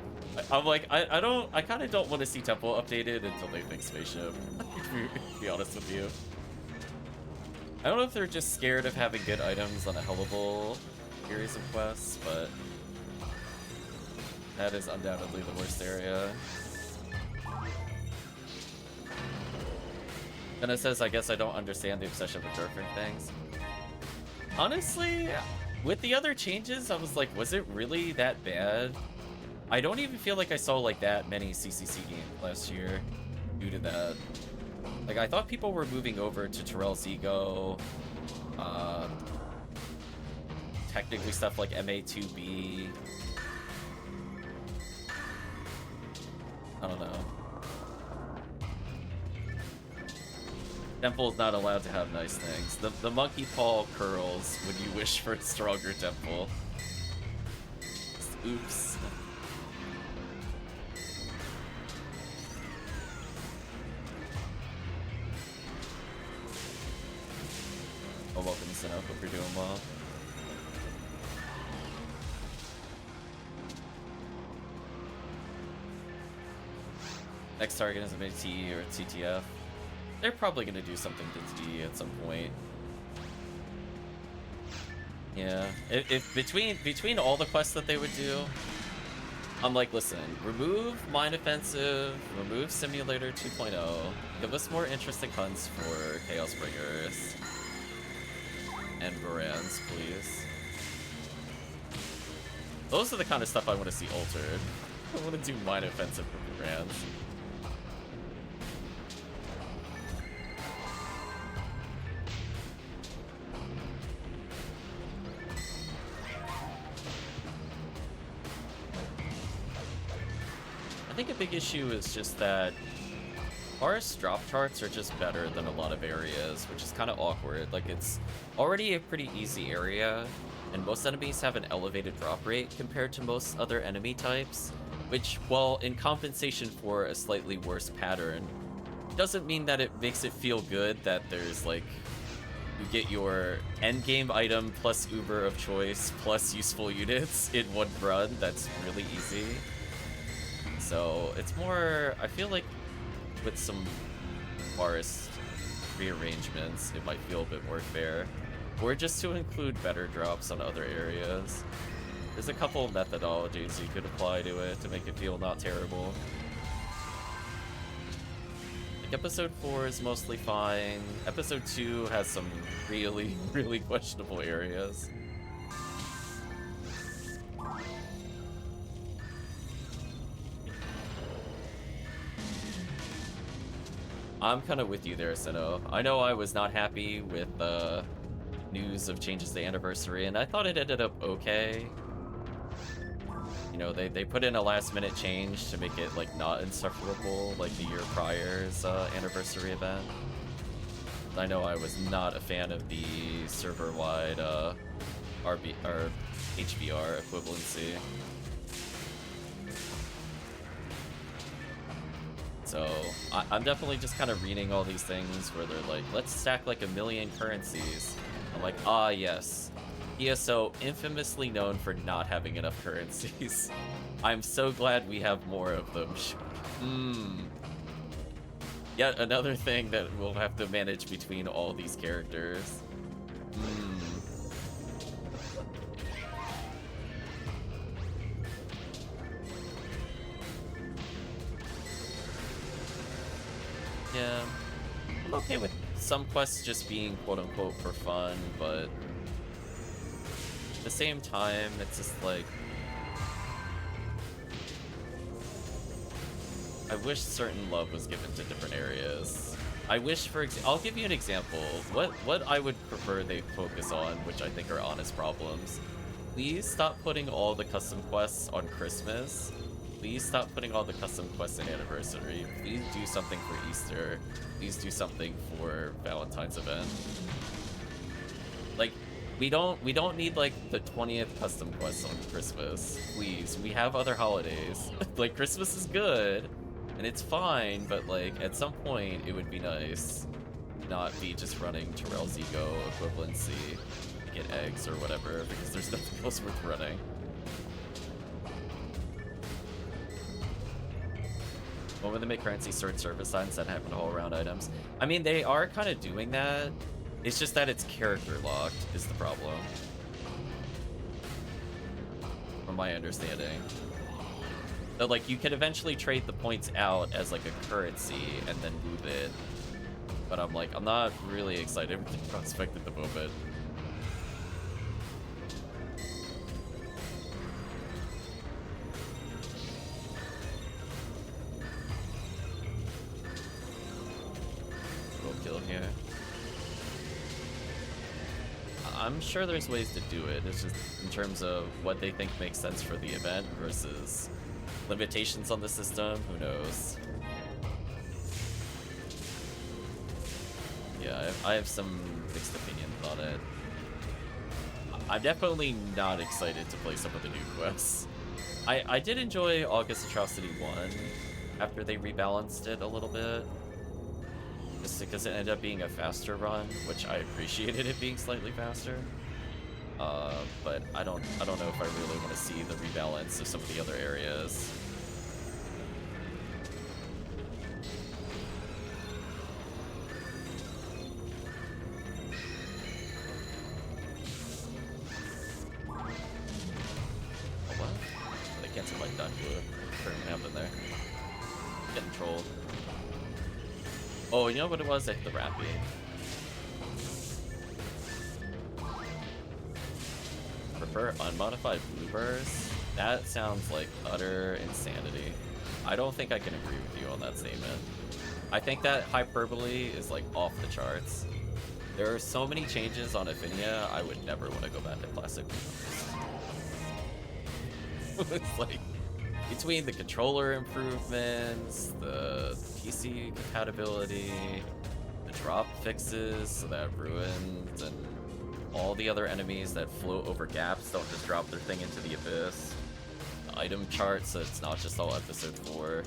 I'm like, I kind of don't want to see Temple updated until they fix Spaceship, to be honest with you. I don't know if they're just scared of having good items on a Hellable series of quests, but that is undoubtedly the worst area. Then it says, I guess I don't understand the obsession with girlfriend things. Honestly, with the other changes, I was like, was it really that bad? I don't even feel like I saw like that many CCC games last year due to that. Like, I thought people were moving over to Terrell's Ego, technically stuff like MA2B. I don't know. Temple's not allowed to have nice things. The monkey paw curls when you wish for a stronger temple. Oops. Oh, welcome to Sinnoh. Hope you're doing well. Next target is a MT or a TTF. They're probably gonna do something to T at some point. Yeah, if between all the quests that they would do, I'm like, listen, remove Mine Offensive, remove Simulator 2.0, give us more interesting hunts for Chaos Bringers and Varans, please. Those are the kind of stuff I want to see altered. I want to do Mine Offensive for Varans. I think a big issue is just that forest drop charts are just better than a lot of areas, which is kind of awkward. Like, it's already a pretty easy area, and most enemies have an elevated drop rate compared to most other enemy types, which, while in compensation for a slightly worse pattern, doesn't mean that it makes it feel good that there's, like, you get your endgame item plus Uber of choice plus useful units in one run. That's really easy. So it's more, I feel like with some forest rearrangements, it might feel a bit more fair. Or just to include better drops on other areas. There's a couple of methodologies you could apply to it to make it feel not terrible. Like episode 4 is mostly fine. Episode 2 has some really, really questionable areas. I'm kind of with you there, Sinnoh. I know I was not happy with the news of changes to Anniversary, and I thought it ended up okay. You know, they put in a last-minute change to make it, like, not insufferable like the year prior's Anniversary event. I know I was not a fan of the server-wide HBR equivalency. So I'm definitely just kind of reading all these things where they're like, let's stack like 1 million currencies. I'm like, ah, yes. PSO infamously known for not having enough currencies. I'm so glad we have more of them. Yet another thing that we'll have to manage between all these characters. Yeah, I'm okay with some quests just being quote-unquote for fun, but at the same time, it's just like, I wish certain love was given to different areas. I wish, for I'll give you an example. What I would prefer they focus on, which I think are honest problems. Please stop putting all the custom quests on Christmas. Please stop putting all the custom quests in Anniversary. Please do something for Easter. Please do something for Valentine's event. Like, we don't need like the 20th custom quest on Christmas. Please, we have other holidays. Like, Christmas is good and it's fine, but like at some point it would be nice not be just running Terrell's Ego equivalency to get eggs or whatever, because there's nothing else worth running. When would they make currency sword service signs that happen to all around items? I mean, they are kind of doing that. It's just that it's character locked is the problem. From my understanding. So, like, you can eventually trade the points out as, like, a currency and then move it. But I'm like, I'm not really excited with the prospect at the moment. Little kill here. I'm sure there's ways to do it. It's just in terms of what they think makes sense for the event versus limitations on the system. Who knows? Yeah, I have some mixed opinions on it. I'm definitely not excited to play some of the new quests. I did enjoy August Atrocity 1 after they rebalanced it a little bit. Just because it ended up being a faster run, which I appreciated it being slightly faster. But I don't know if I really want to see the rebalance of some of the other areas. Oh, what? They canceled my dot glue. What happened there? Getting trolled. Oh, you know what it was? I hit the Rappy. Prefer unmodified bluebirds? That sounds like utter insanity. I don't think I can agree with you on that statement. I think that hyperbole is like off the charts. There are so many changes on Ephinea, I would never want to go back to classic bluebirds. It's like, between the controller improvements, the PC compatibility, the drop fixes so that ruins, and all the other enemies that float over gaps don't just drop their thing into the abyss. The item chart so it's not just all episode 4.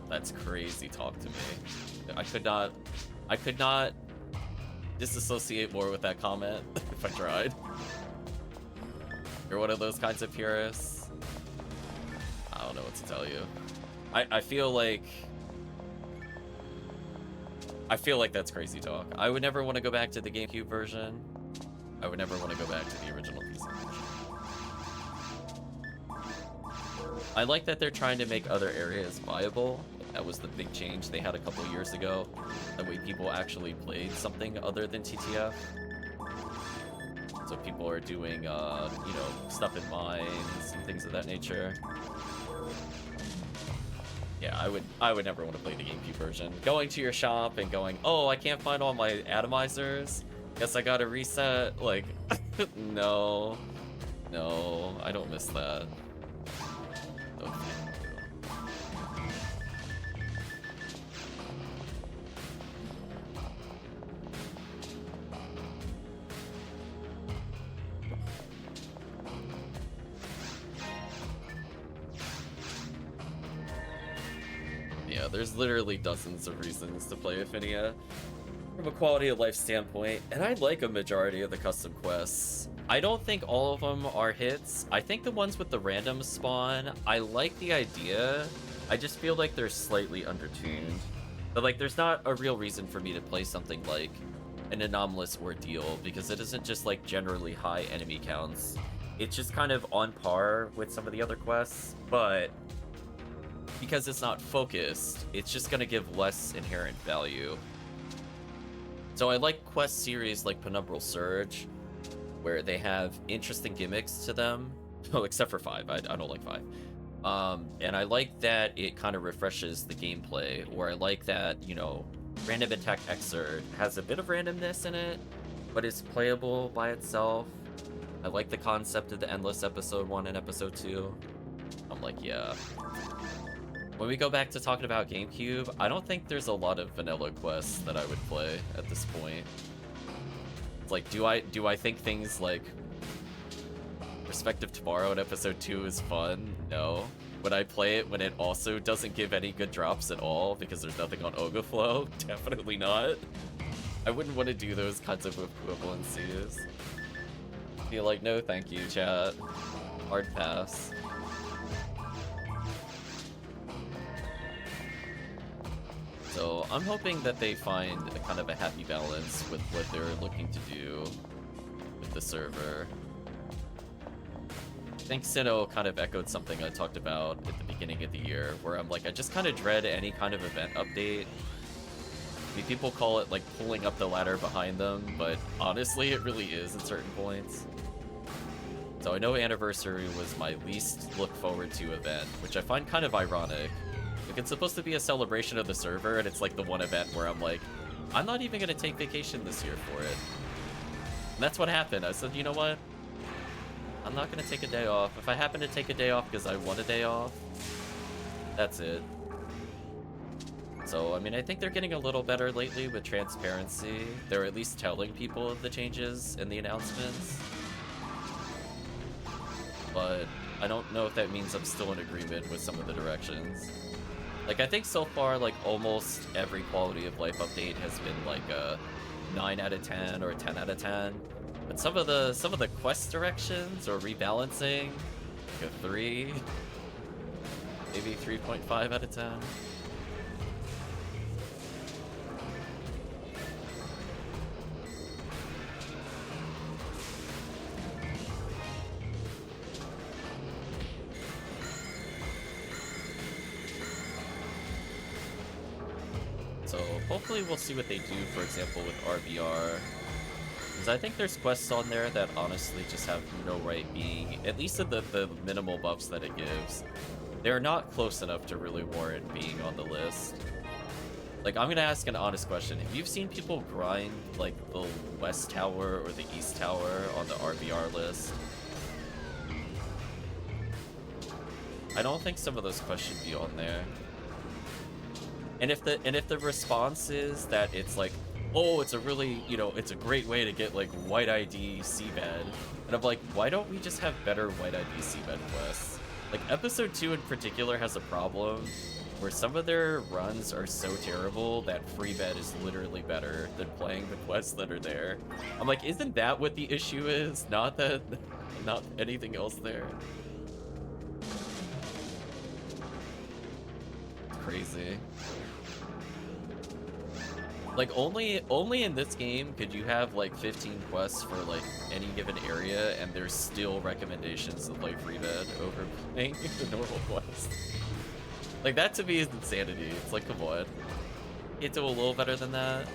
That's crazy talk to me. I could not disassociate more with that comment if I tried. You're one of those kinds of purists. I don't know what to tell you. I feel like that's crazy talk. I would never want to go back to the GameCube version. I would never want to go back to the original PC version. I like that they're trying to make other areas viable. That was the big change they had a couple years ago. That way people actually played something other than TTF. So people are doing, you know, stuff in mines and things of that nature. Yeah, I would never want to play the GameCube version. Going to your shop and going, oh, I can't find all my atomizers. Guess I gotta reset. Like, no, I don't miss that. Okay. Yeah, there's literally dozens of reasons to play Ephinea from a quality of life standpoint, and I like a majority of the custom quests. I don't think all of them are hits. I think the ones with the random spawn, I like the idea. I just feel like they're slightly undertuned. But like, there's not a real reason for me to play something like an anomalous ordeal, because it isn't just like generally high enemy counts. It's just kind of on par with some of the other quests, but because it's not focused, it's just going to give less inherent value. So I like quest series like Penumbral Surge, where they have interesting gimmicks to them. Oh, except for 5. I don't like 5. And I like that it kind of refreshes the gameplay, or I like that, you know, Random Attack Exert has a bit of randomness in it, but it's playable by itself. I like the concept of the Endless Episode 1 and Episode 2. I'm like, yeah. When we go back to talking about GameCube, I don't think there's a lot of vanilla quests that I would play at this point. It's like, do I think things like Perspective Tomorrow in Episode 2 is fun? No. Would I play it when it also doesn't give any good drops at all because there's nothing on Ogaflow? Definitely not. I wouldn't want to do those kinds of equivalencies. Be like, no thank you, chat. Hard pass. So I'm hoping that they find a kind of a happy balance with what they're looking to do with the server. I think Sinnoh kind of echoed something I talked about at the beginning of the year, where I'm like, I just kind of dread any kind of event update. I mean, people call it like pulling up the ladder behind them, but honestly, it really is at certain points. So I know Anniversary was my least look forward to event, which I find kind of ironic. Like, it's supposed to be a celebration of the server, and it's like the one event where I'm like, I'm not even gonna take vacation this year for it. And that's what happened. I said, you know what? I'm not gonna take a day off. If I happen to take a day off because I want a day off, that's it. So, I mean, I think they're getting a little better lately with transparency. They're at least telling people of the changes in the announcements. But I don't know if that means I'm still in agreement with some of the directions. Like, I think so far, like, almost every quality of life update has been like a 9 out of 10 or a 10 out of 10. But some of the quest directions or rebalancing, like a 3, maybe 3.5 out of 10. So hopefully we'll see what they do, for example, with RBR. Because I think there's quests on there that honestly just have no right being, at least in the minimal buffs that it gives. They're not close enough to really warrant being on the list. Like, I'm gonna ask an honest question. Have you seen people grind, like, the West Tower or the East Tower on the RBR list? I don't think some of those quests should be on there. And if the response is that it's like, oh, it's a really, you know, it's a great way to get like White ID seabed, and I'm like, why don't we just have better White ID seabed quests? Like, episode 2 in particular has a problem where some of their runs are so terrible that free bed is literally better than playing the quests that are there. I'm like, isn't that what the issue is? Not anything else there. It's crazy. Like, only in this game could you have like 15 quests for like any given area, and there's still recommendations of like free bed over playing the normal quests. Like, that to me is insanity. It's like, come on, you do a little better than that.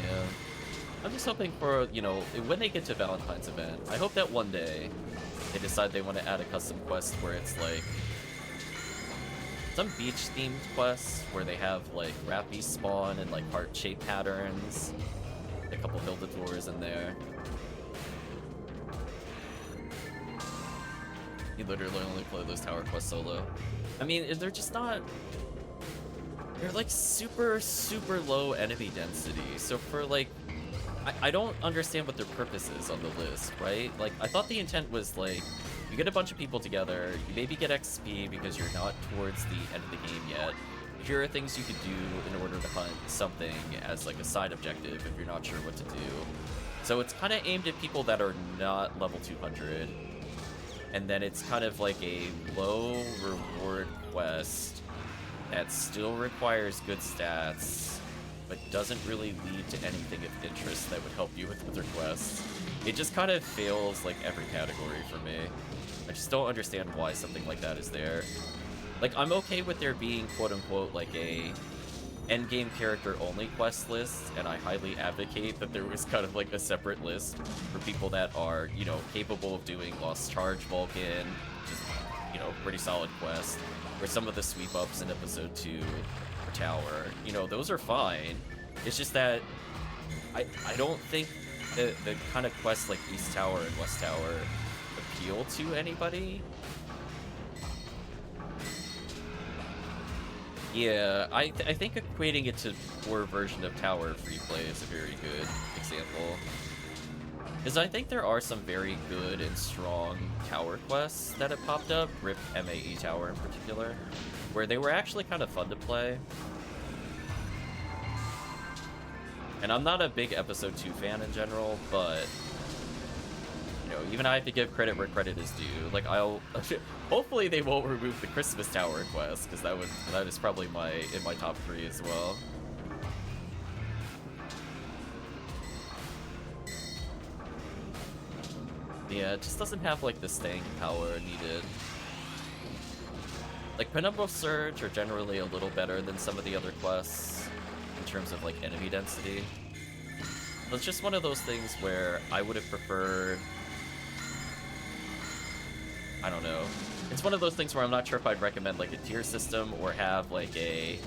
Yeah. I'm just hoping for, you know, when they get to Valentine's event, I hope that one day they decide they want to add a custom quest where it's like some beach-themed quests where they have like Rappy spawn and like heart-shaped patterns, a couple build-a-tours in there. You literally only play those tower quests solo. I mean, they're just not... They're like super, super low enemy density, so for like... I don't understand what their purpose is on the list, right? Like, I thought the intent was, like, you get a bunch of people together, you maybe get XP because you're not towards the end of the game yet. Here are things you could do in order to hunt something as, like, a side objective if you're not sure what to do. So it's kind of aimed at people that are not level 200. And then it's kind of like a low reward quest that still requires good stats, but doesn't really lead to anything of interest that would help you with other quests. It just kind of fails like every category for me. I just don't understand why something like that is there. Like, I'm okay with there being quote-unquote like a endgame character only quest list, and I highly advocate that there was kind of like a separate list for people that are, you know, capable of doing Lost Charge Vulcan, just, you know, pretty solid quest, or some of the sweep ups in episode 2 or Tower. You know, those are fine. It's just that I don't think the kind of quests like East Tower and West Tower appeal to anybody. Yeah, I think equating it to poor version of Tower free play is a very good example. is I think there are some very good and strong tower quests that have popped up, RIP MAE Tower in particular, where they were actually kind of fun to play. And I'm not a big Episode 2 fan in general, but, you know, even I have to give credit where credit is due. Like, hopefully they won't remove the Christmas Tower quest, because that is probably in my top 3 as well. Yeah, it just doesn't have, like, the staying power needed. Like, Penumbral Surge are generally a little better than some of the other quests in terms of, like, enemy density. But it's just one of those things where I would have preferred... I don't know. It's one of those things where I'm not sure if I'd recommend, like, a tier system or have, like, a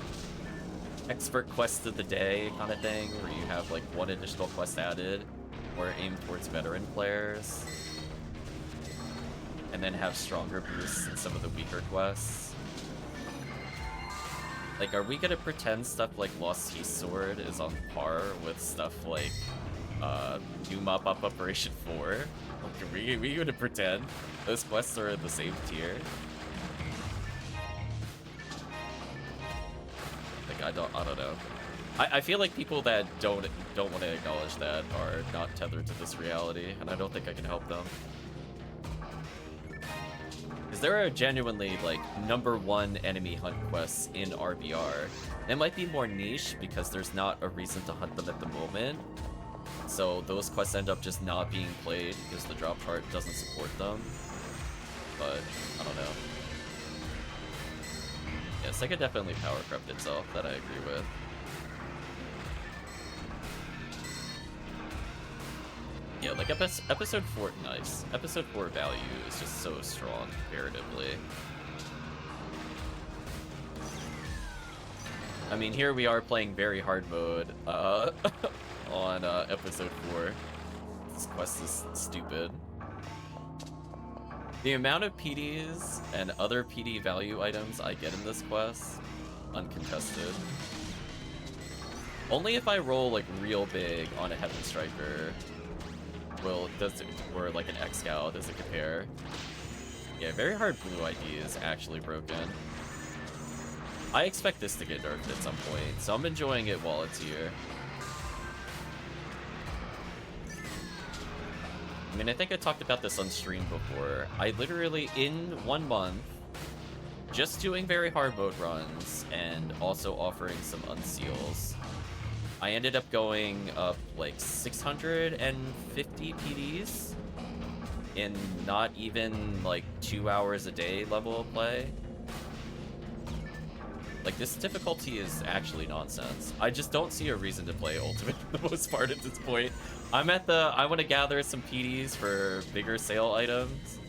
expert quest of the day kind of thing, where you have, like, one additional quest added, or aimed towards veteran players. And then have stronger boosts in some of the weaker quests. Like, are we gonna pretend stuff like Lost Sea Sword is on par with stuff like New Mop-Up Operation 4? Like, are we gonna pretend those quests are in the same tier? Like, I don't know. I feel like people that don't want to acknowledge that are not tethered to this reality, and I don't think I can help them. Because there are genuinely, like, #1 enemy hunt quests in RBR. They might be more niche because there's not a reason to hunt them at the moment. So those quests end up just not being played because the drop chart doesn't support them. But, I don't know. Yeah, Sega definitely power crept itself, that I agree with. Yeah, like episode 4, nice. Episode 4 value is just so strong comparatively. I mean, here we are playing very hard mode on episode 4. This quest is stupid. The amount of PDs and other PD value items I get in this quest, uncontested. Only if I roll like real big on a Heaven Striker or like an X-Scout does it compare. Yeah, very hard blue ID is actually broken. I expect this to get nerfed at some point, so I'm enjoying it while it's here. I mean, I think I talked about this on stream before. I literally, in 1 month, just doing very hard mode runs and also offering some unseals, I ended up going up like 650 PDs in not even like 2 hours a day level of play. Like, this difficulty is actually nonsense. I just don't see a reason to play Ultimate for the most part at this point. I want to gather some PDs for bigger sale items,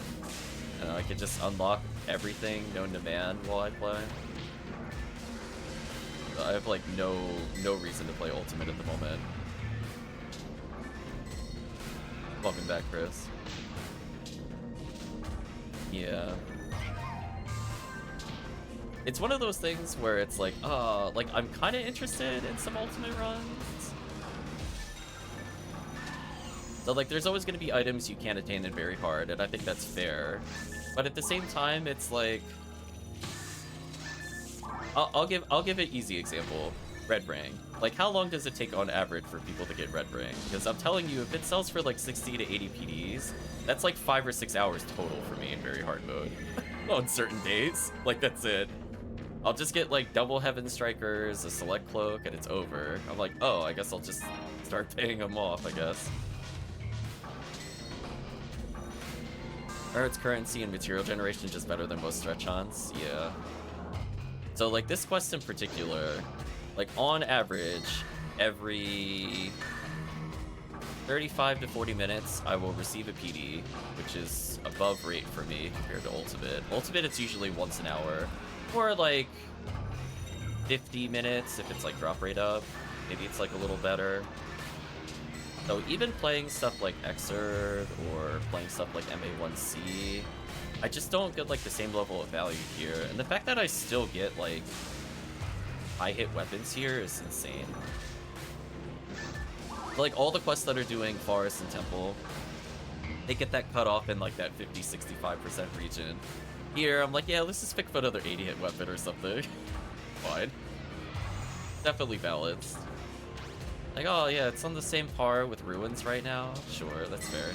and I can just unlock everything known to man while I play. I have like no reason to play Ultimate at the moment. Welcome back, Chris. Yeah. It's one of those things where it's like, like I'm kind of interested in some Ultimate runs. So like, there's always going to be items you can't attain in very hard, and I think that's fair. But at the same time, it's like, I'll give an easy example. Red Ring. Like, how long does it take on average for people to get Red Ring? Because I'm telling you, if it sells for like 60 to 80 PDs, that's like 5 or 6 hours total for me in very hard mode. On certain days. Like, that's it. I'll just get like double Heaven Strikers, a select cloak, and it's over. I'm like, oh, I guess I'll just start paying them off, I guess. Or its currency and material generation just better than most stretch hunts? Yeah. So like this quest in particular, like on average, every 35 to 40 minutes, I will receive a PD, which is above rate for me compared to Ultimate. Ultimate, it's usually once an hour, or like 50 minutes if it's like drop rate up. Maybe it's like a little better. So even playing stuff like Xrd or playing stuff like MA1C, I just don't get like the same level of value here. And the fact that I still get like high hit weapons here is insane. Like, all the quests that are doing Forest and Temple, they get that cut off in, like, that 50-65% region. Here, I'm like, yeah, let's just pick up another 80-hit weapon or something. Fine. Definitely balanced. Like, oh, yeah, it's on the same par with Ruins right now. Sure, that's fair.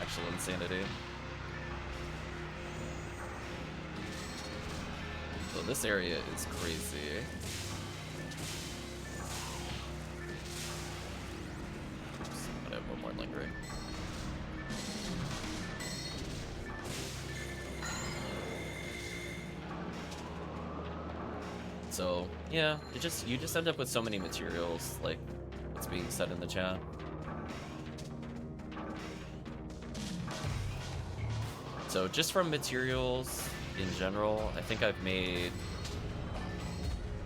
Actual insanity. So this area is crazy. Oops, I'm gonna have one more lingering. So yeah, you just end up with so many materials, like what's being said in the chat. So just from materials in general, I think I've made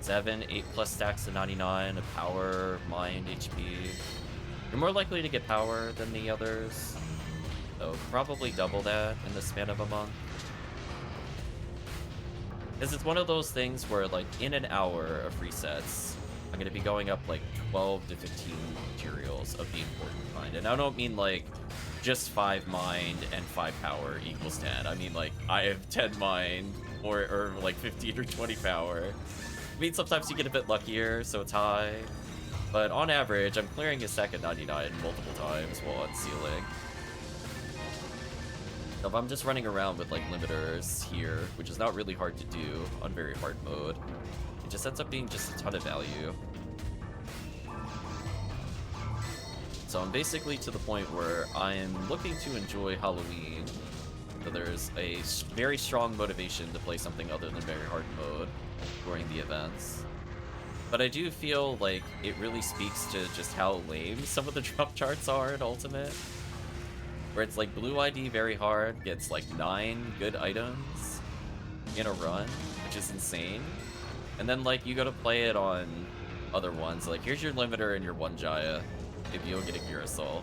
7, 8+ stacks of 99 of power, mind, HP. You're more likely to get power than the others, so probably double that in the span of a month. Because it's one of those things where, like, in an hour of resets, I'm going to be going up, like, 12 to 15 materials of the important kind. And I don't mean, like, just 5 mind and 5 power equals 10. I mean, like, I have 10 mind or like, 15 or 20 power. I mean, sometimes you get a bit luckier, so it's high. But on average, I'm clearing a stack at 99 multiple times while unsealing. If I'm just running around with, like, limiters here, which is not really hard to do on very hard mode, it just ends up being just a ton of value. So I'm basically to the point where I'm looking to enjoy Halloween, so there's a very strong motivation to play something other than very hard mode during the events. But I do feel like it really speaks to just how lame some of the drop charts are in Ultimate. Where it's like blue ID very hard, gets like 9 good items in a run, which is insane. And then like you go to play it on other ones, like here's your limiter and your 1 Jaya, maybe you'll get a Girasol.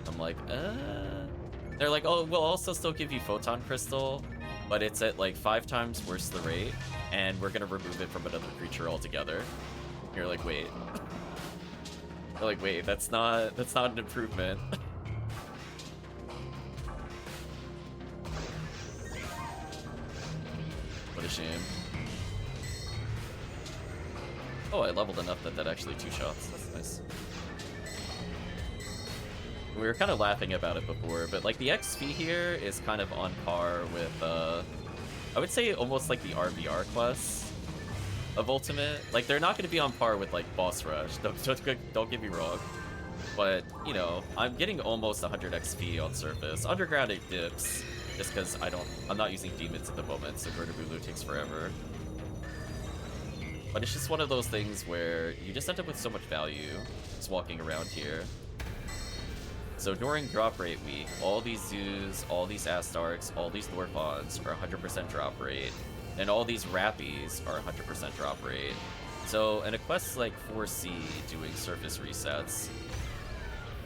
I'm like, They're like, oh, we'll also still give you Photon Crystal, but it's at like 5 times worse the rate, and we're gonna remove it from another creature altogether. You're like, wait. You're like, wait, that's not an improvement. What a shame. Oh, I leveled enough that actually 2 shots. That's nice. We were kind of laughing about it before, but like the XP here is kind of on par with, I would say almost like the RBR quests of Ultimate. Like they're not going to be on par with like Boss Rush. Don't get me wrong. But, you know, I'm getting almost 100 XP on surface. Underground it dips, just because I'm not using demons at the moment, so Vertibulu takes forever. But it's just one of those things where you just end up with so much value just walking around here. So during drop rate week, all these zoos, all these Astarks, all these Dwarfons are 100% drop rate, and all these Rappies are 100% drop rate. So in a quest like 4C doing surface resets,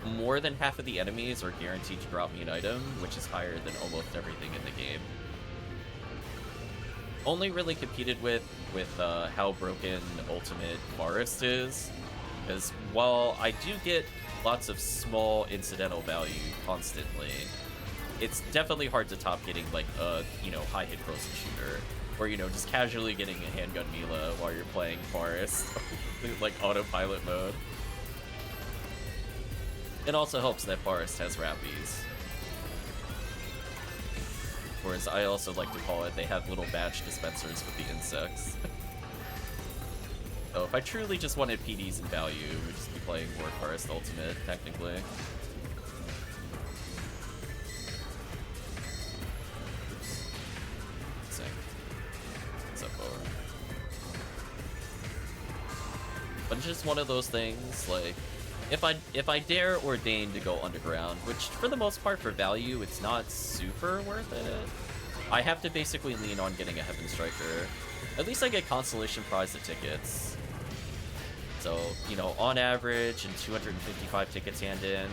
more than half of the enemies are guaranteed to drop me an item, which is higher than almost everything in the game. Only really competed with how broken Ultimate Forest is, because while I do get lots of small incidental value constantly, it's definitely hard to top getting like a, you know, high hit person shooter, or, you know, just casually getting a handgun Mila while you're playing Forest, like autopilot mode. It also helps that Forest has Rappies. Or as I also like to call it, they have little badge dispensers with the insects. So if I truly just wanted PDs and value, we'd just be playing more Forest Ultimate, technically. Oops. Sync. What's up, over? But it's just one of those things, like, if I dare ordain to go underground, which for the most part for value, it's not super worth it, I have to basically lean on getting a Heaven Striker. At least I get consolation prize of tickets. So, you know, on average, in 255 tickets hand in,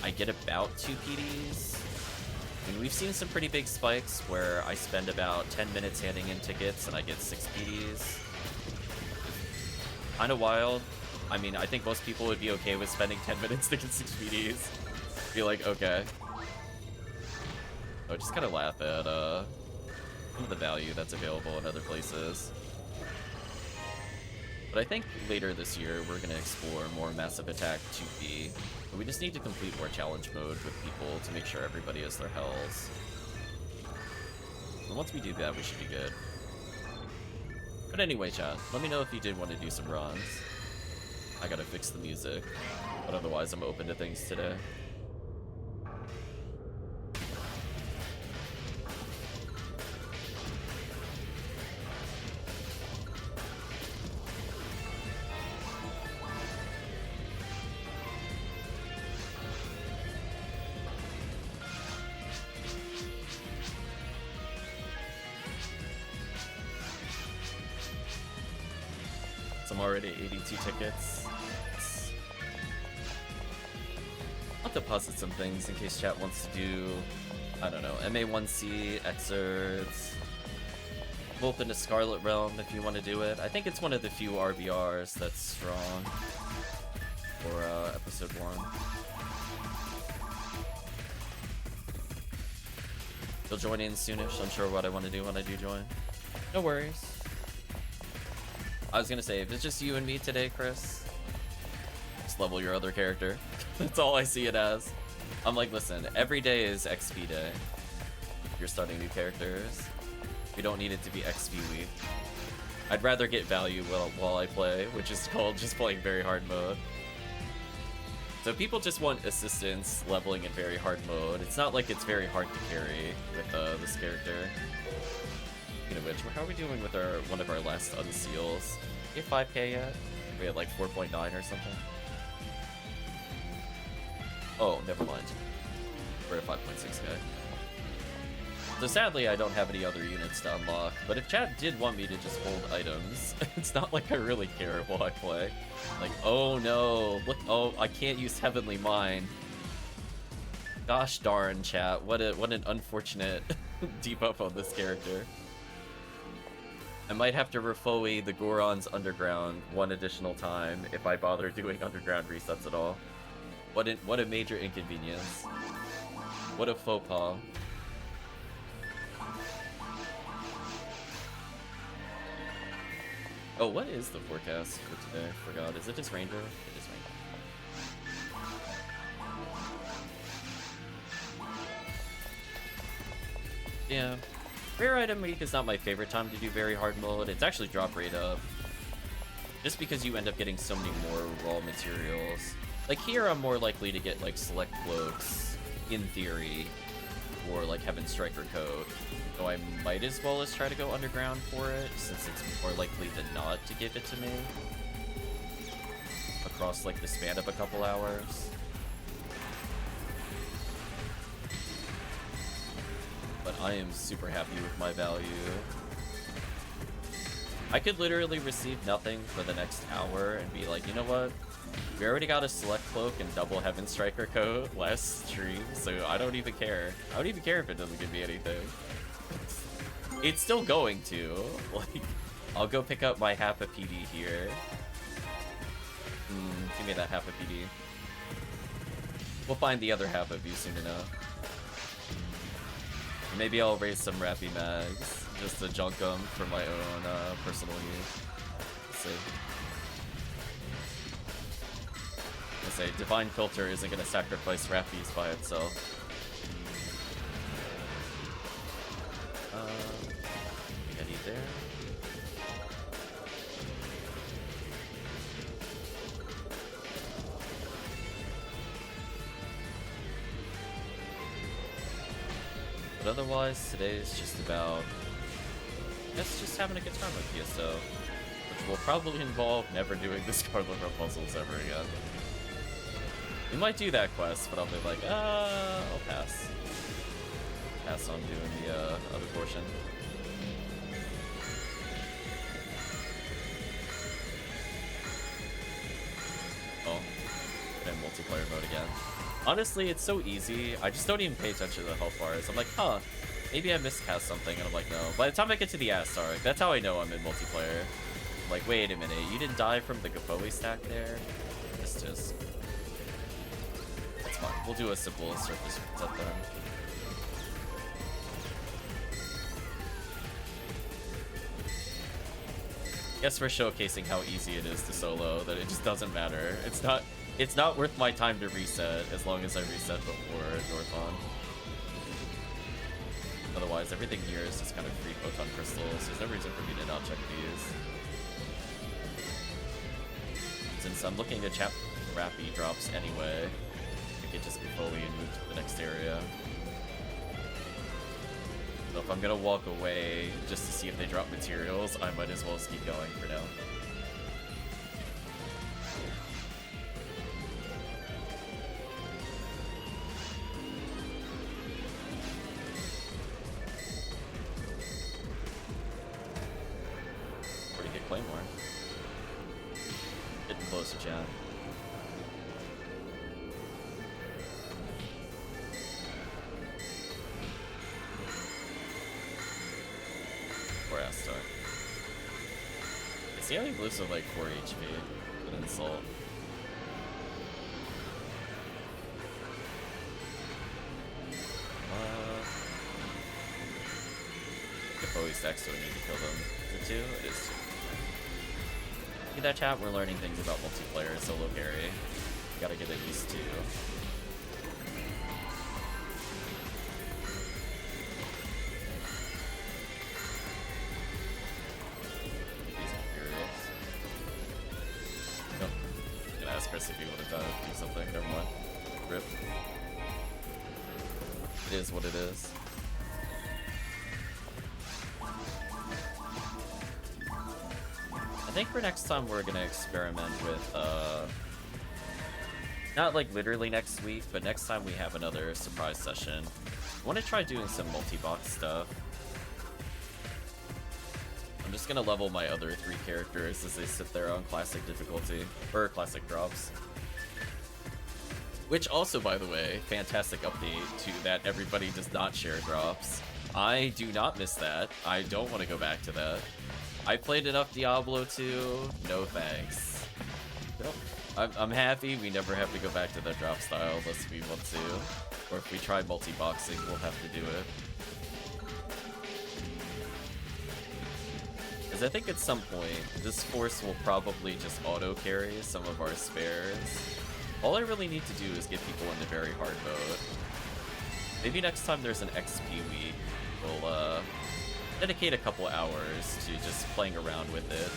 I get about 2 PDs. I mean, we've seen some pretty big spikes where I spend about 10 minutes handing in tickets and I get 6 PDs. Kind of wild. I mean, I think most people would be okay with spending 10 minutes to get 6 PDs. Be like, okay. I just gotta laugh at some of the value that's available in other places. But I think later this year we're gonna explore more Massive Attack 2B. But we just need to complete more challenge mode with people to make sure everybody has their hells. And once we do that, we should be good. But anyway, chat, let me know if you did want to do some runs. I gotta fix the music, but otherwise I'm open to things today. I'm already at 82 tickets. I'll deposit some things in case chat wants to do, I don't know, MA1C, excerpts. I'm open to Scarlet Realm if you want to do it. I think it's one of the few RBRs that's strong for episode 1. You'll join in soonish. I'm sure what I want to do when I do join. No worries. I was gonna say, if it's just you and me today, Chris, just level your other character. That's all I see it as. I'm like, listen, every day is XP day. You're starting new characters. We don't need it to be XP week. I'd rather get value while I play, which is called just playing very hard mode. So people just want assistance leveling in very hard mode. It's not like it's very hard to carry with this character. Speaking of which, how are we doing with one of our last unseals? We have 5k yet? We had like 4.9 or something. Oh, never mind. We're at 5.6k. So sadly, I don't have any other units to unlock, but if chat did want me to just hold items, it's not like I really care while I play. Like, oh no, look, oh, I can't use Heavenly Mind. Gosh darn, chat, what an unfortunate debuff on this character. I might have to refoe the Goron's Underground one additional time if I bother doing underground resets at all. What a major inconvenience. What a faux pas. Oh, what is the forecast for today? Forgot. Is it just rainbow? It is rainbow. Yeah. Rare item week is not my favorite time to do very hard mode. It's actually drop rate up. Just because you end up getting so many more raw materials. Like here I'm more likely to get like select cloaks, in theory, or like Heaven Striker Coat. So I might as well as try to go underground for it, since it's more likely than not to give it to me. Across like the span of a couple hours. But I am super happy with my value. I could literally receive nothing for the next hour and be like, you know what? We already got a select cloak and double Heaven Striker Coat last stream, so I don't even care. I don't even care if it doesn't give me anything. It's still going to. Like, I'll go pick up my half a PD here. Give me that half a PD. We'll find the other half of you soon enough. Maybe I'll raise some Rappy Mags, just to junk them for my own personal use. Let's see. I say, Divine Filter isn't going to sacrifice Rappies by itself. I think I need there. But otherwise, today's just about, I guess, just having a good time with PSO, which will probably involve never doing the Scarlet Realm puzzles ever again. We might do that quest, but I'll be like, I'll pass. Pass on doing the other portion. Oh, in multiplayer mode again. Honestly, it's so easy. I just don't even pay attention to the health bars. I'm like, huh, maybe I miscast something, and I'm like, no. By the time I get to the Astark, that's how I know I'm in multiplayer. Like, wait a minute, you didn't die from the Gapoe stack there? It's just... That's fine. We'll do a simple surface set then. Guess we're showcasing how easy it is to solo, that it just doesn't matter. It's not worth my time to reset as long as I reset before Northon. Otherwise, everything here is just kind of free photon crystals. There's no reason for me to not check these. Since I'm looking to chap Rappy drops anyway, I could just be fully and move to the next area. So if I'm gonna walk away just to see if they drop materials, I might as well just keep going for now. Pretty good Claymore. Getting closer, chat. Or Astar. See how he lives with like 4 HP? An insult. Gapoe stacks, so we need to kill them. Is it 2? It is 2. See that, chat? We're learning things about multiplayer solo carry. You gotta get it used to. Chris, if you want to do something, never mind. Rip. It is what it is. I think for next time we're gonna experiment with, not like literally next week, but next time we have another surprise session. I want to try doing some multi-box stuff. I'm just gonna level my other 3 characters as they sit there on classic difficulty, or classic drops. Which also, by the way, fantastic update to that everybody does not share drops. I do not miss that. I don't want to go back to that. I played enough Diablo 2, no thanks. Nope. I'm happy we never have to go back to that drop style unless we want to. Or if we try multi-boxing, we'll have to do it. Because I think at some point, this force will probably just auto-carry some of our spares. All I really need to do is get people into very hard mode. Maybe next time there's an XP week, we'll dedicate a couple hours to just playing around with it,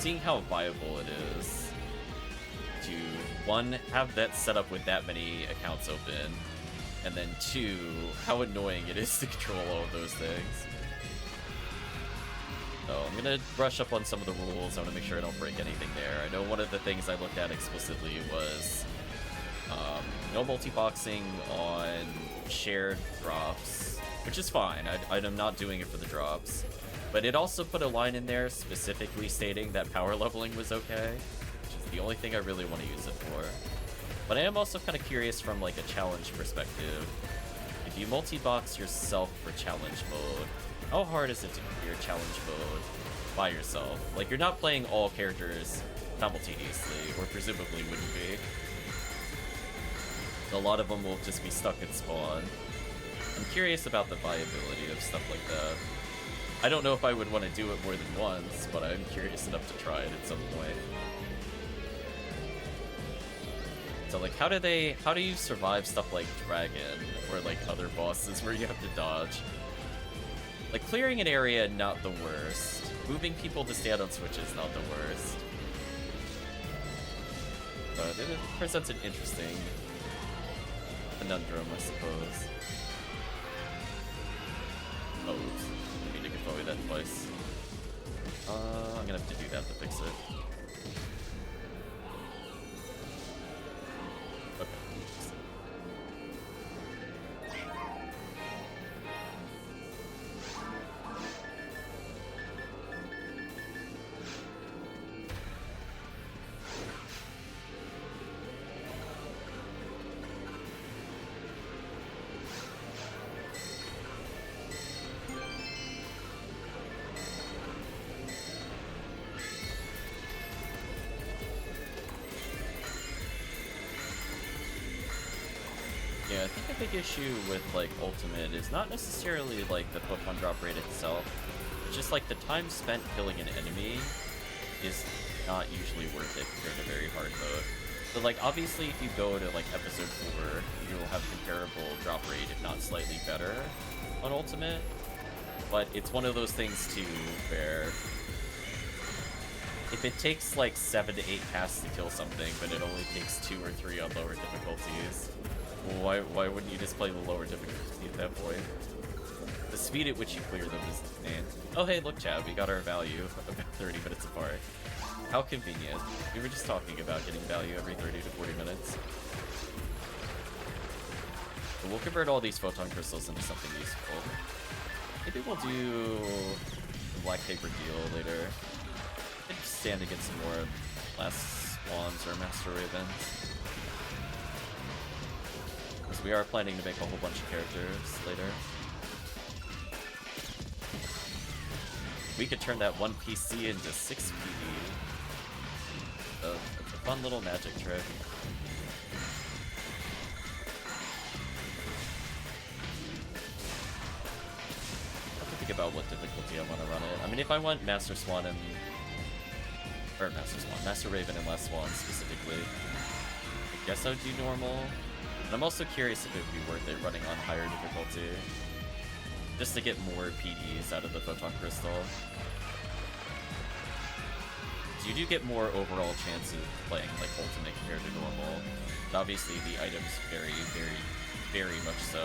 seeing how viable it is to, 1, have that set up with that many accounts open, and then 2, how annoying it is to control all of those things. So I'm gonna brush up on some of the rules. I want to make sure I don't break anything there. I know one of the things I looked at explicitly was no multi-boxing on shared drops, which is fine. I'm not doing it for the drops. But it also put a line in there specifically stating that power leveling was okay, which is the only thing I really want to use it for. But I am also kind of curious from like a challenge perspective. If you multi-box yourself for challenge mode, how hard is it to clear challenge mode by yourself? Like, you're not playing all characters simultaneously, or presumably wouldn't be. A lot of them will just be stuck at spawn. I'm curious about the viability of stuff like that. I don't know if I would want to do it more than once, but I'm curious enough to try it at some point. So like, how do you survive stuff like Dragon, or like other bosses where you have to dodge? Like, clearing an area, not the worst. Moving people to stand on switches, not the worst. But it presents an interesting conundrum, I suppose. Oh, oops. I need to get away that twice. I'm gonna have to do that to fix it. Okay. the big issue with like Ultimate is not necessarily like the photon drop rate itself. It's just like the time spent killing an enemy is not usually worth it compared to very hard mode. So like obviously if you go to like episode 4, you will have comparable drop rate, if not slightly better on Ultimate. But it's one of those things too where if it takes like 7 to 8 casts to kill something, but it only takes 2 or 3 on lower difficulties, why wouldn't you just play the lower difficulty at that point? The speed at which you clear them is insane. Oh hey, look chat, we got our value about 30 minutes apart. How convenient. We were just talking about getting value every 30 to 40 minutes. But we'll convert all these photon crystals into something useful. Maybe we'll do the black paper deal later. Maybe stand to get some more last swans or master ravens. Because we are planning to make a whole bunch of characters later. We could turn that 1 PC into 6 PD. It's a fun little magic trick. I have to think about what difficulty I want to run it. I mean, if I want Master Swan and... or Master Raven and Last Swan specifically, I guess I would do normal. And I'm also curious if it would be worth it running on higher difficulty. Just to get more PDs out of the Photon Crystal. You do get more overall chances of playing like Ultimate compared to normal. And obviously the items vary very much so.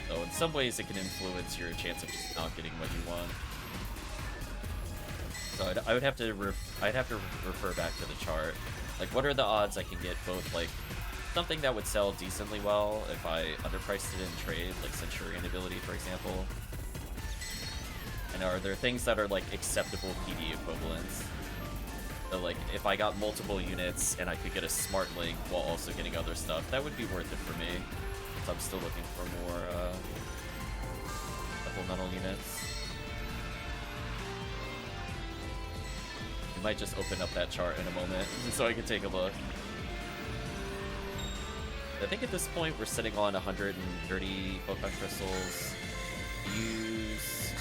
So in some ways it can influence your chance of just not getting what you want. So I'd have to refer back to the chart. Like what are the odds I can get both like something that would sell decently well if I underpriced it in trade, like Centurion ability for example. And are there things that are like acceptable PD equivalents? So like, if I got multiple units and I could get a smart link while also getting other stuff, that would be worth it for me. So I'm still looking for more supplemental units. We might just open up that chart in a moment so I can take a look. I think at this point we're sitting on 130 Photon Crystals. Used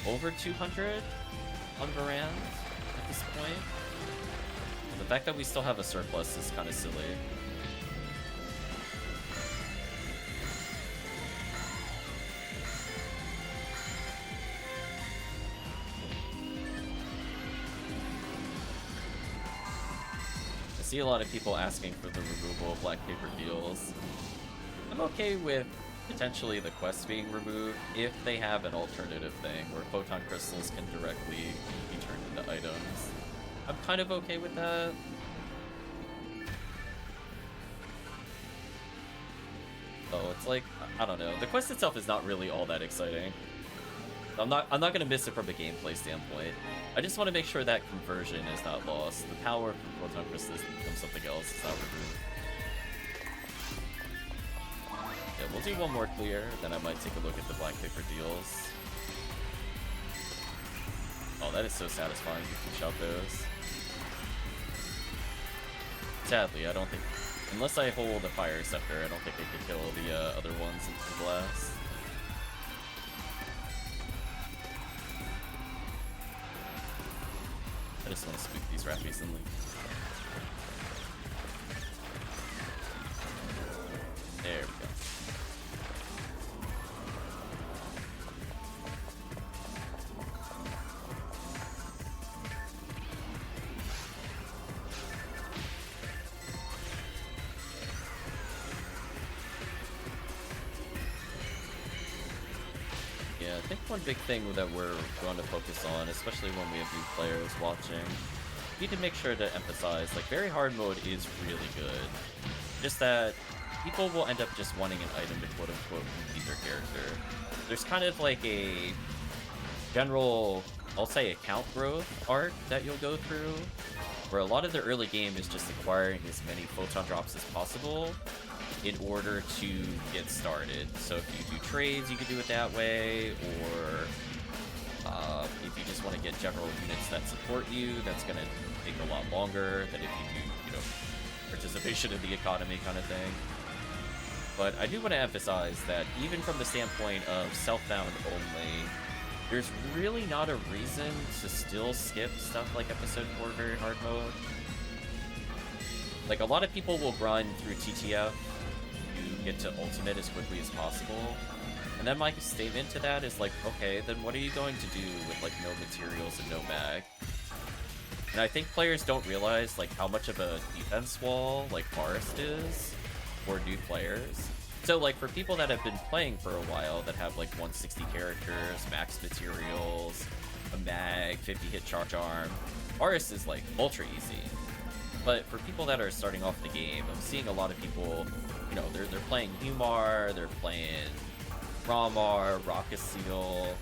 over 200 on Varand. At this point. The fact that we still have a surplus is kind of silly. I see a lot of people asking for the removal of black paper deals. I'm okay with potentially the quests being removed if they have an alternative thing where photon crystals can directly be turned into items. I'm kind of okay with that. Oh, it's like, I don't know. The quest itself is not really all that exciting. I'm not gonna miss it from a gameplay standpoint. I just want to make sure that conversion is not lost. The power from photon crystals becomes something else. It's not removed. Yeah, we'll do one more clear, then I might take a look at the black paper deals. Oh, that is so satisfying. You can shout those. Sadly, I don't think... unless I hold a fire scepter, I don't think I could kill the other ones in the blast. I just want to spook these rappies and leave. There we go. Yeah, I think one big thing that we're going to focus on, especially when we have new players watching, we need to make sure to emphasize, like, very hard mode is really good. Just that people will end up just wanting an item to quote-unquote complete their character. There's kind of like a general, I'll say, account growth arc that you'll go through, where a lot of the early game is just acquiring as many photon drops as possible in order to get started. So if you do trades, you can do it that way, or if you just want to get general units that support you, that's going to take a lot longer than if you do, you know, participation in the economy kind of thing. But I do want to emphasize that even from the standpoint of self-found only, there's really not a reason to still skip stuff like Episode 4 Very Hard Mode. Like, a lot of people will grind through TTF to get to Ultimate as quickly as possible. And then my statement to that is like, okay, then what are you going to do with, like, no materials and no mag? And I think players don't realize, like, how much of a defense wall, like, Forest is for new players. So, like, for people that have been playing for a while, that have, like, 160 characters, max materials, a mag, 50-hit charge arm, Forest is, like, ultra easy. But for people that are starting off the game, I'm seeing a lot of people, you know, they're playing Humar, they're playing Ramar, Rocket Seal,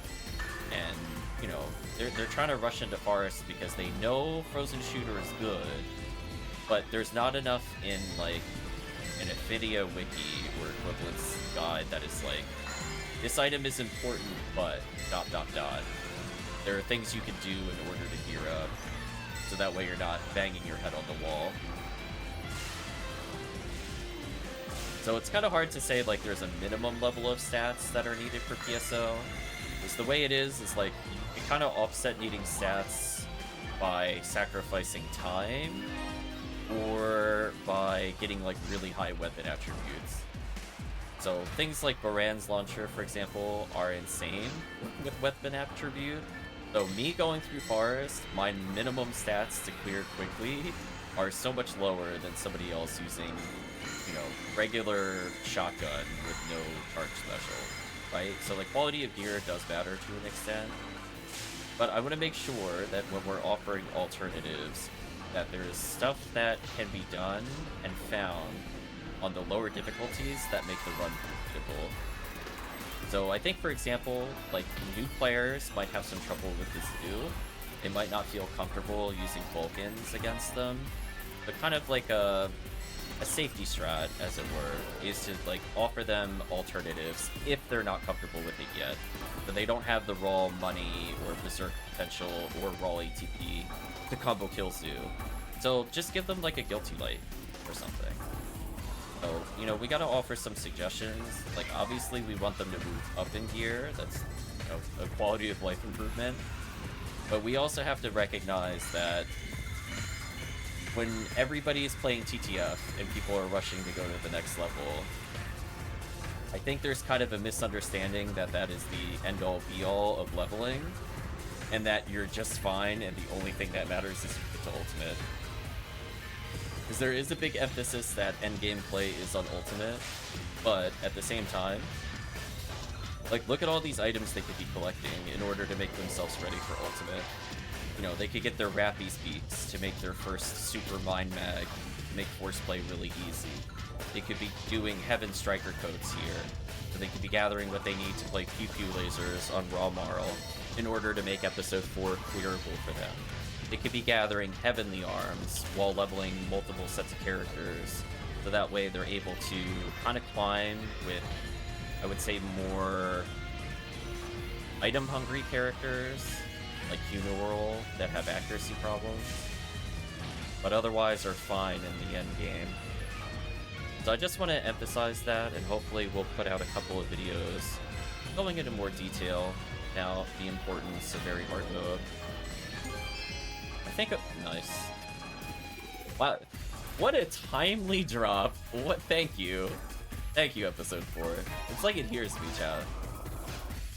and, you know, they're trying to rush into Forest because they know Frozen Shooter is good, but there's not enough in, like, an Ephinea wiki or equivalence guide that is like, this item is important, but ... There are things you can do in order to gear up, so that way you're not banging your head on the wall. So it's kind of hard to say, like, there's a minimum level of stats that are needed for PSO. Because the way it is like, you kind of offset needing stats by sacrificing time, or by getting, like, really high weapon attributes. So things like Baran's Launcher, for example, are insane with weapon attribute. So me going through Forest, my minimum stats to clear quickly are so much lower than somebody else using, you know, regular shotgun with no charge special, right? So, like, quality of gear does matter to an extent. But I want to make sure that when we're offering alternatives, that there's stuff that can be done and found on the lower difficulties that make the run profitable. So I think, for example, like, new players might have some trouble with this too. They might not feel comfortable using Vulcans against them, but kind of like a safety strat, as it were, is to, like, offer them alternatives if they're not comfortable with it yet. But they don't have the raw money or berserk potential or raw ATP to combo kill Zoo. So just give them, like, a Guilty Light or something. So, you know, we gotta offer some suggestions. Like, obviously we want them to move up in gear. That's, you know, a quality of life improvement. But we also have to recognize that when everybody is playing TTF and people are rushing to go to the next level, I think there's kind of a misunderstanding that that is the end-all be-all of leveling, and that you're just fine and the only thing that matters is you get to Ultimate. Because there is a big emphasis that endgame play is on Ultimate, but at the same time, like, look at all these items they could be collecting in order to make themselves ready for Ultimate. You know, they could get their Rappies beats to make their first Super Mind Mag, to make Force Play really easy. They could be doing Heaven Striker codes here, so they could be gathering what they need to play Pew Pew lasers on Raw Marl in order to make Episode 4 clearable for them. They could be gathering Heavenly Arms while leveling multiple sets of characters, so that way they're able to kind of climb with, I would say, more item-hungry characters, like Uniworld, that have accuracy problems, but otherwise are fine in the end game. So I just want to emphasize that, and hopefully we'll put out a couple of videos going into more detail about the importance of Very Hard Mode. I think, nice. Wow, what a timely drop. What? Thank you. Thank you, Episode 4. It's like it hears me, chat.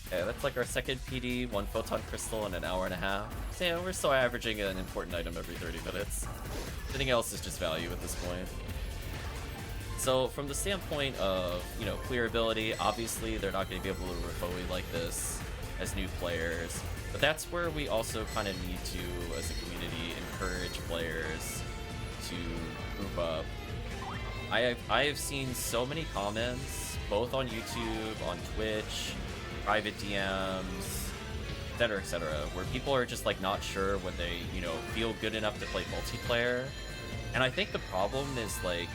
Yeah, that's like our second PD, 1 Photon Crystal in an hour and a half. So yeah, we're still averaging an important item every 30 minutes. Everything else is just value at this point. So from the standpoint of, you know, clearability, obviously they're not going to be able to Refoe like this as new players. But that's where we also kind of need to, as a community, encourage players to group up. I have seen so many comments, both on YouTube, on Twitch, private DMs, etc., where people are just, like, not sure when they, you know, feel good enough to play multiplayer. And I think the problem is, like,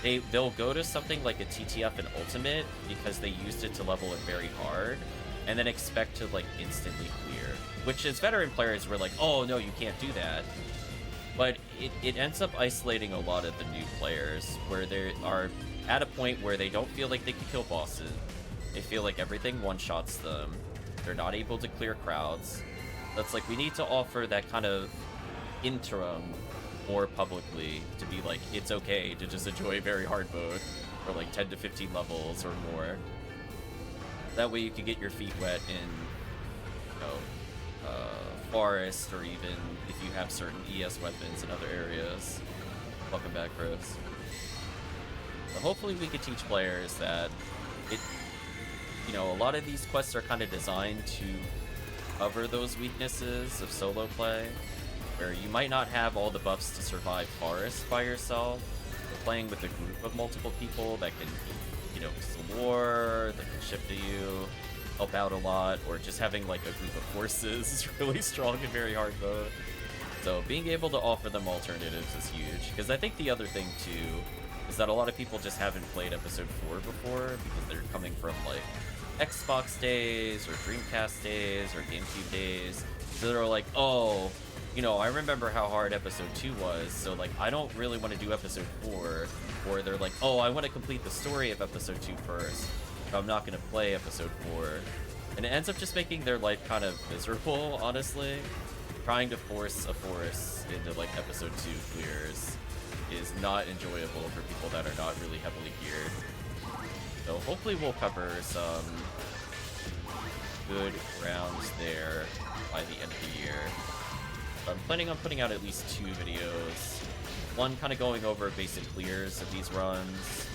they'll go to something like a TTF and Ultimate because they used it to level it very hard, and then expect to, like, instantly clear. Which, as veteran players, we're like, oh no, you can't do that. But it ends up isolating a lot of the new players, where there are at a point where they don't feel like they can kill bosses. They feel like everything one-shots them. They're not able to clear crowds. That's like, we need to offer that kind of interim more publicly to be like, it's okay to just enjoy very hard mode for like 10 to 15 levels or more. That way you can get your feet wet in, you know, forest, or even if you have certain ES weapons in other areas. Welcome back, Chris. So hopefully we can teach players that it, you know, a lot of these quests are kind of designed to cover those weaknesses of solo play, where you might not have all the buffs to survive forest by yourself, but playing with a group of multiple people that can, you know, war, that can ship to you, help out a lot, or just having like a group of forces is really strong in very hard mode. So being able to offer them alternatives is huge, because I think the other thing too is that a lot of people just haven't played episode 4 before, because they're coming from like Xbox days or Dreamcast days or GameCube days. So they're like, oh, you know, I remember how hard episode 2 was, so like I don't really want to do episode 4. Or they're like, oh, I want to complete the story of episode 2 first, but I'm not going to play episode 4. And it ends up just making their life kind of miserable, honestly. Trying to force a forest into like episode 2 clears is not enjoyable for people that are not really heavily geared. So hopefully we'll cover some good rounds there by the end of the year. So I'm planning on putting out at least 2 videos. One kind of going over basic clears of these runs,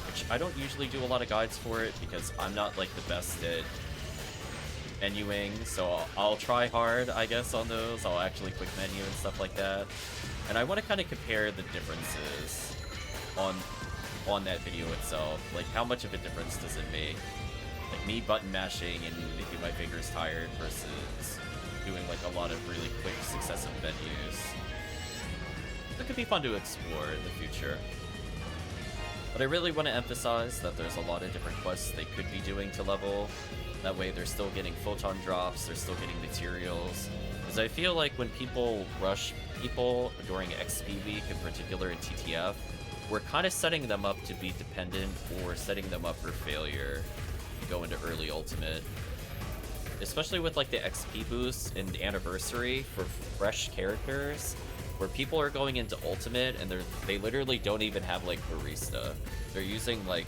which I don't usually do a lot of guides for it because I'm not like the best at menuing, so I'll try hard, I guess, on those. I'll actually quick menu and stuff like that. And I want to kind of compare the differences on that video itself. Like, how much of a difference does it make? Like, me button mashing and making my fingers tired versus doing like a lot of really quick successive menus. It could be fun to explore in the future. But I really want to emphasize that there's a lot of different quests they could be doing to level. That way they're still getting photon drops, they're still getting materials. Because I feel like when people rush people during XP week, in particular in TTF, we're kind of setting them up to be dependent or setting them up for failure to go into early ultimate. Especially with like the XP boost and anniversary for fresh characters, where people are going into ultimate and they literally don't even have like barista. They're using like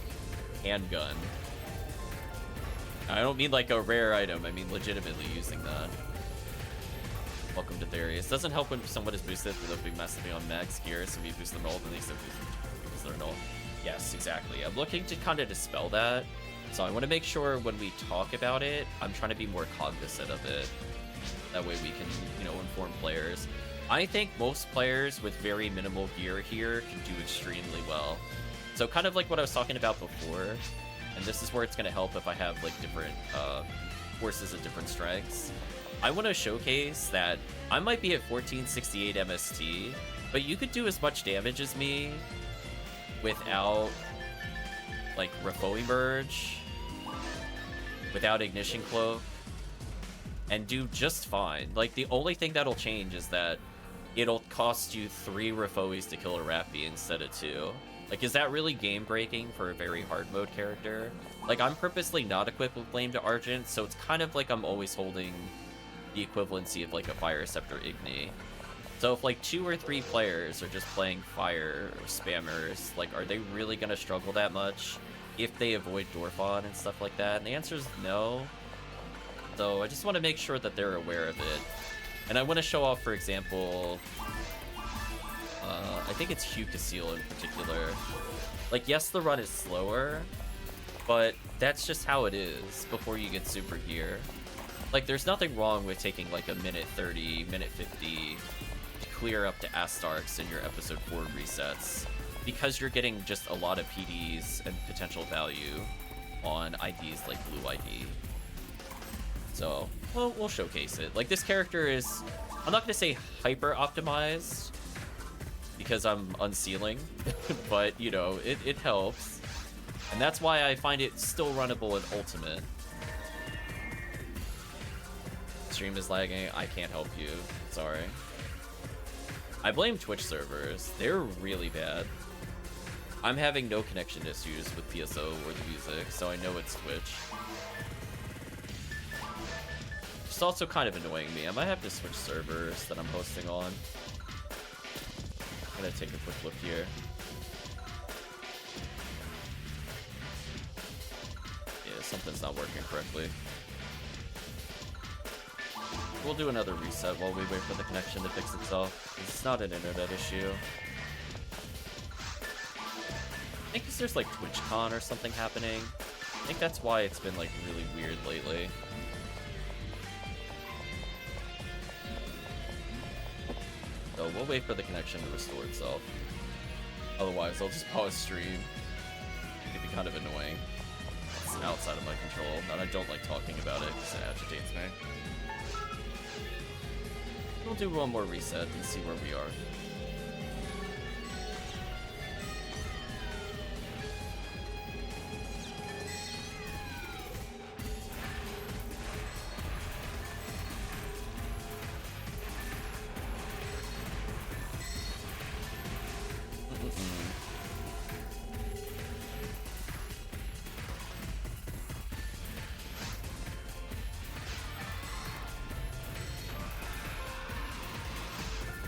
handgun. I don't mean like a rare item, I mean legitimately using that. Welcome to Therius. Doesn't help when someone is boosted with a big massively on max gear, so we boost them all, then they still boost their null. Yes, exactly. I'm looking to kind of dispel that. So I want to make sure when we talk about it, I'm trying to be more cognizant of it. That way we can, you know, inform players. I think most players with very minimal gear here can do extremely well. So kind of like what I was talking about before, and this is where it's going to help if I have like different forces at different strengths. I want to showcase that I might be at 1468 MST, but you could do as much damage as me without like Refo Emerge, without Ignition Cloak, and do just fine. Like, the only thing that'll change is that it'll cost you 3 Refoes to kill a Rappy instead of 2. Like, is that really game-breaking for a very hard mode character? Like, I'm purposely not equipped with Flame to Argent, so it's kind of like I'm always holding the equivalency of, like, a Fire Scepter Igni. So if, like, 2 or 3 players are just playing Fire or Spammers, like, are they really gonna struggle that much if they avoid Dorphon and stuff like that? And the answer is no. So I just want to make sure that they're aware of it. And I want to show off, for example, I think it's Hugh Casil in particular. Like, yes, the run is slower, but that's just how it is before you get super gear. Like, there's nothing wrong with taking like a minute 30, minute 50 to clear up to Astarks in your episode 4 resets, because you're getting just a lot of PDs and potential value on IDs like Blue ID. So, well, we'll showcase it. Like, this character is, I'm not going to say hyper optimized because I'm unsealing, but, you know, it helps. And that's why I find it still runnable in Ultimate. Stream is lagging. I can't help you. Sorry. I blame Twitch servers. They're really bad. I'm having no connection issues with PSO or the music, so I know it's Twitch. It's also kind of annoying me. I might have to switch servers that I'm hosting on. I'm gonna take a quick look here. Yeah, something's not working correctly. We'll do another reset while we wait for the connection to fix itself. It's not an internet issue. I think there's like TwitchCon or something happening. I think that's why it's been like really weird lately. So we'll wait for the connection to restore itself. Otherwise, I'll just pause stream. It'd be kind of annoying. It's outside of my control, and I don't like talking about it because it agitates me. We'll do one more reset and see where we are.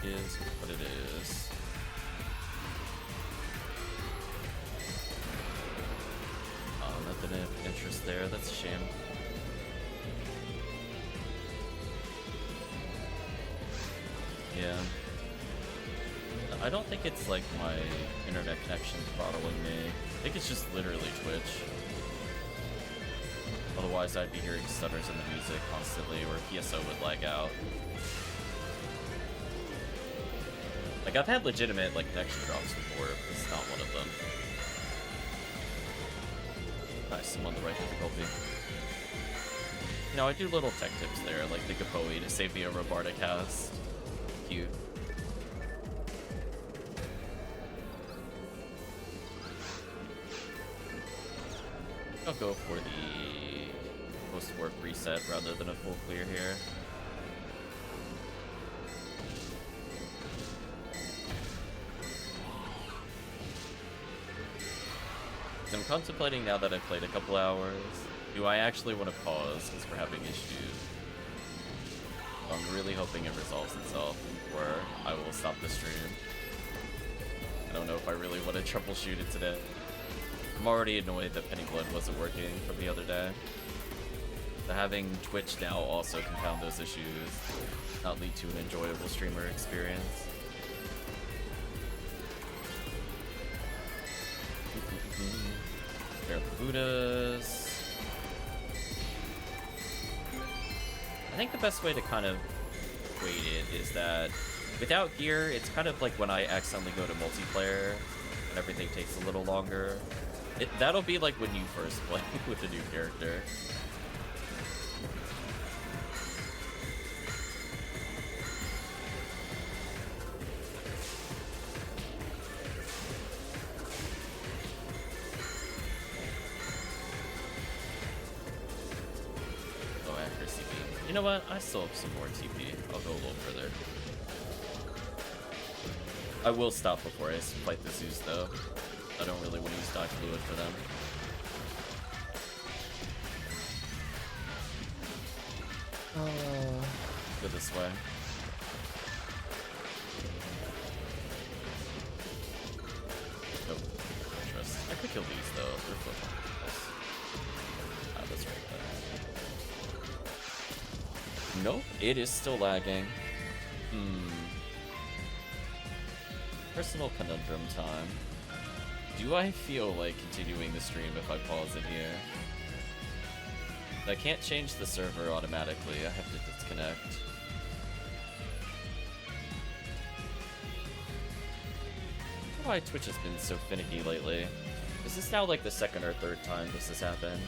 Is what it is. Oh, nothing of interest there. That's a shame. Yeah. I don't think it's like my internet connection throttling me. I think it's just literally Twitch. Otherwise, I'd be hearing stutters in the music constantly, or PSO would lag out. Like, I've had legitimate, like, connection drops before, but this is not one of them. Nice, I'm on the right difficulty. You know, I do little tech tips there, like the Gapoe to save me a robotic cast. Cute. I'll go for the post-work reset rather than a full clear here. I'm contemplating now that I've played a couple hours, do I actually want to pause because we're having issues? I'm really hoping it resolves itself, or I will stop the stream. I don't know if I really want to troubleshoot it today. I'm already annoyed that Penny Blood wasn't working from the other day. So having Twitch now also compound those issues, not lead to an enjoyable streamer experience. Pair of Buddhas. I think the best way to kind of weight it is that without gear, it's kind of like when I accidentally go to multiplayer and everything takes a little longer. That'll be like when you first play with a new character. You know what? I still have some more TP. I'll go a little further. I will stop before I fight the Zeus, though. I don't really want to use dodge fluid for them. Go this way. Nope. Trust. I could kill these, though. They're flipping. Ah, that's right. Nope, it is still lagging. Personal conundrum time. Do I feel like continuing the stream if I pause it here? I can't change the server automatically. I have to disconnect. I don't know why Twitch has been so finicky lately. Is this now like the second or third time this has happened?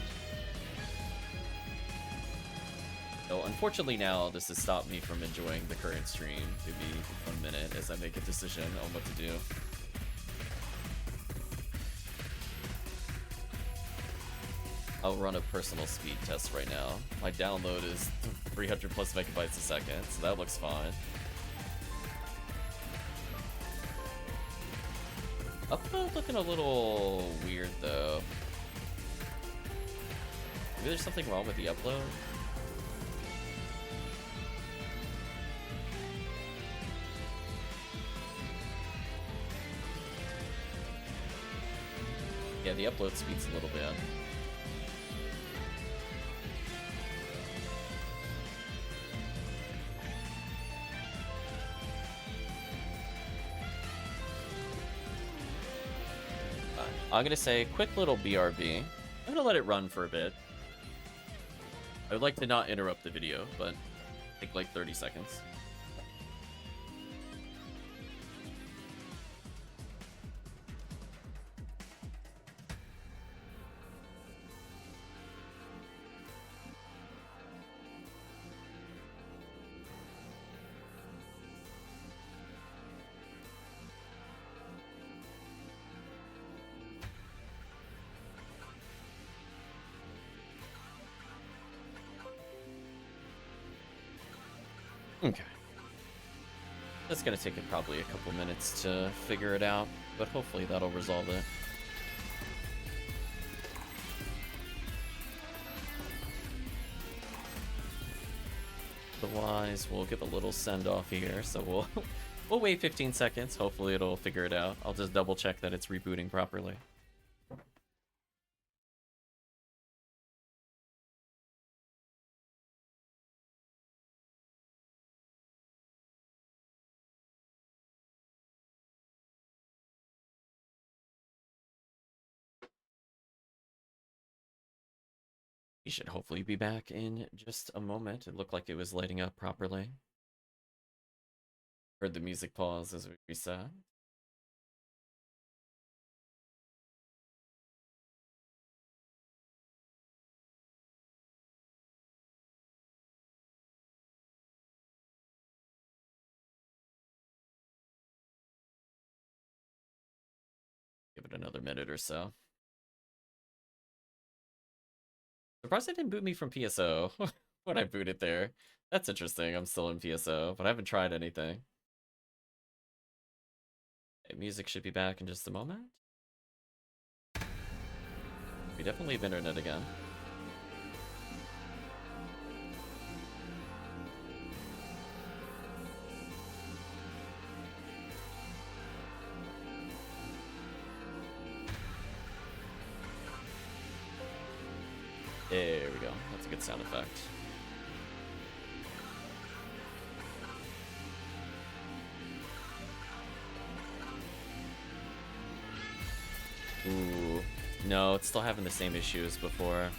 So unfortunately now, this has stopped me from enjoying the current stream. Give me 1 minute as I make a decision on what to do. I'll run a personal speed test right now. My download is 300 plus megabytes a second, so that looks fine. Upload looking a little weird though. Maybe there's something wrong with the upload. Yeah, the upload speed's a little bad. I'm gonna say quick little BRB. I'm gonna let it run for a bit. I would like to not interrupt the video, but take like 30 seconds. Okay. That's gonna take it probably a couple minutes to figure it out, but hopefully that'll resolve it. Otherwise, we'll give a little send-off here, so we'll wait 15 seconds. Hopefully it'll figure it out. I'll just double check that it's rebooting properly. You should hopefully be back in just a moment. It looked like it was lighting up properly. Heard the music pause as we reset. Give it another minute or so. Surprised it didn't boot me from PSO when I booted there. That's interesting. I'm still in PSO, but I haven't tried anything. Okay, music should be back in just a moment. We definitely have internet again. There we go. That's a good sound effect. Ooh. No, it's still having the same issue as before.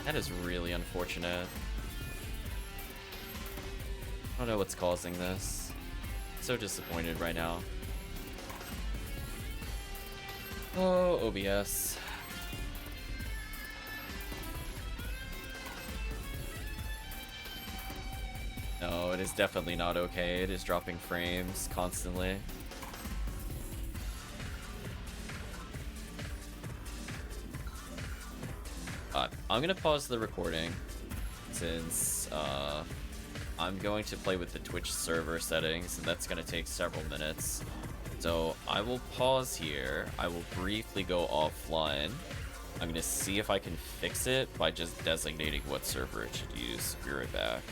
That is really unfortunate. I don't know what's causing this. So disappointed right now. Oh, OBS. No, it is definitely not okay. It is dropping frames constantly. I'm gonna pause the recording since I'm going to play with the Twitch server settings, and that's gonna take several minutes. So I will pause here. I will briefly go offline. I'm gonna see if I can fix it by just designating what server it should use. Be right back.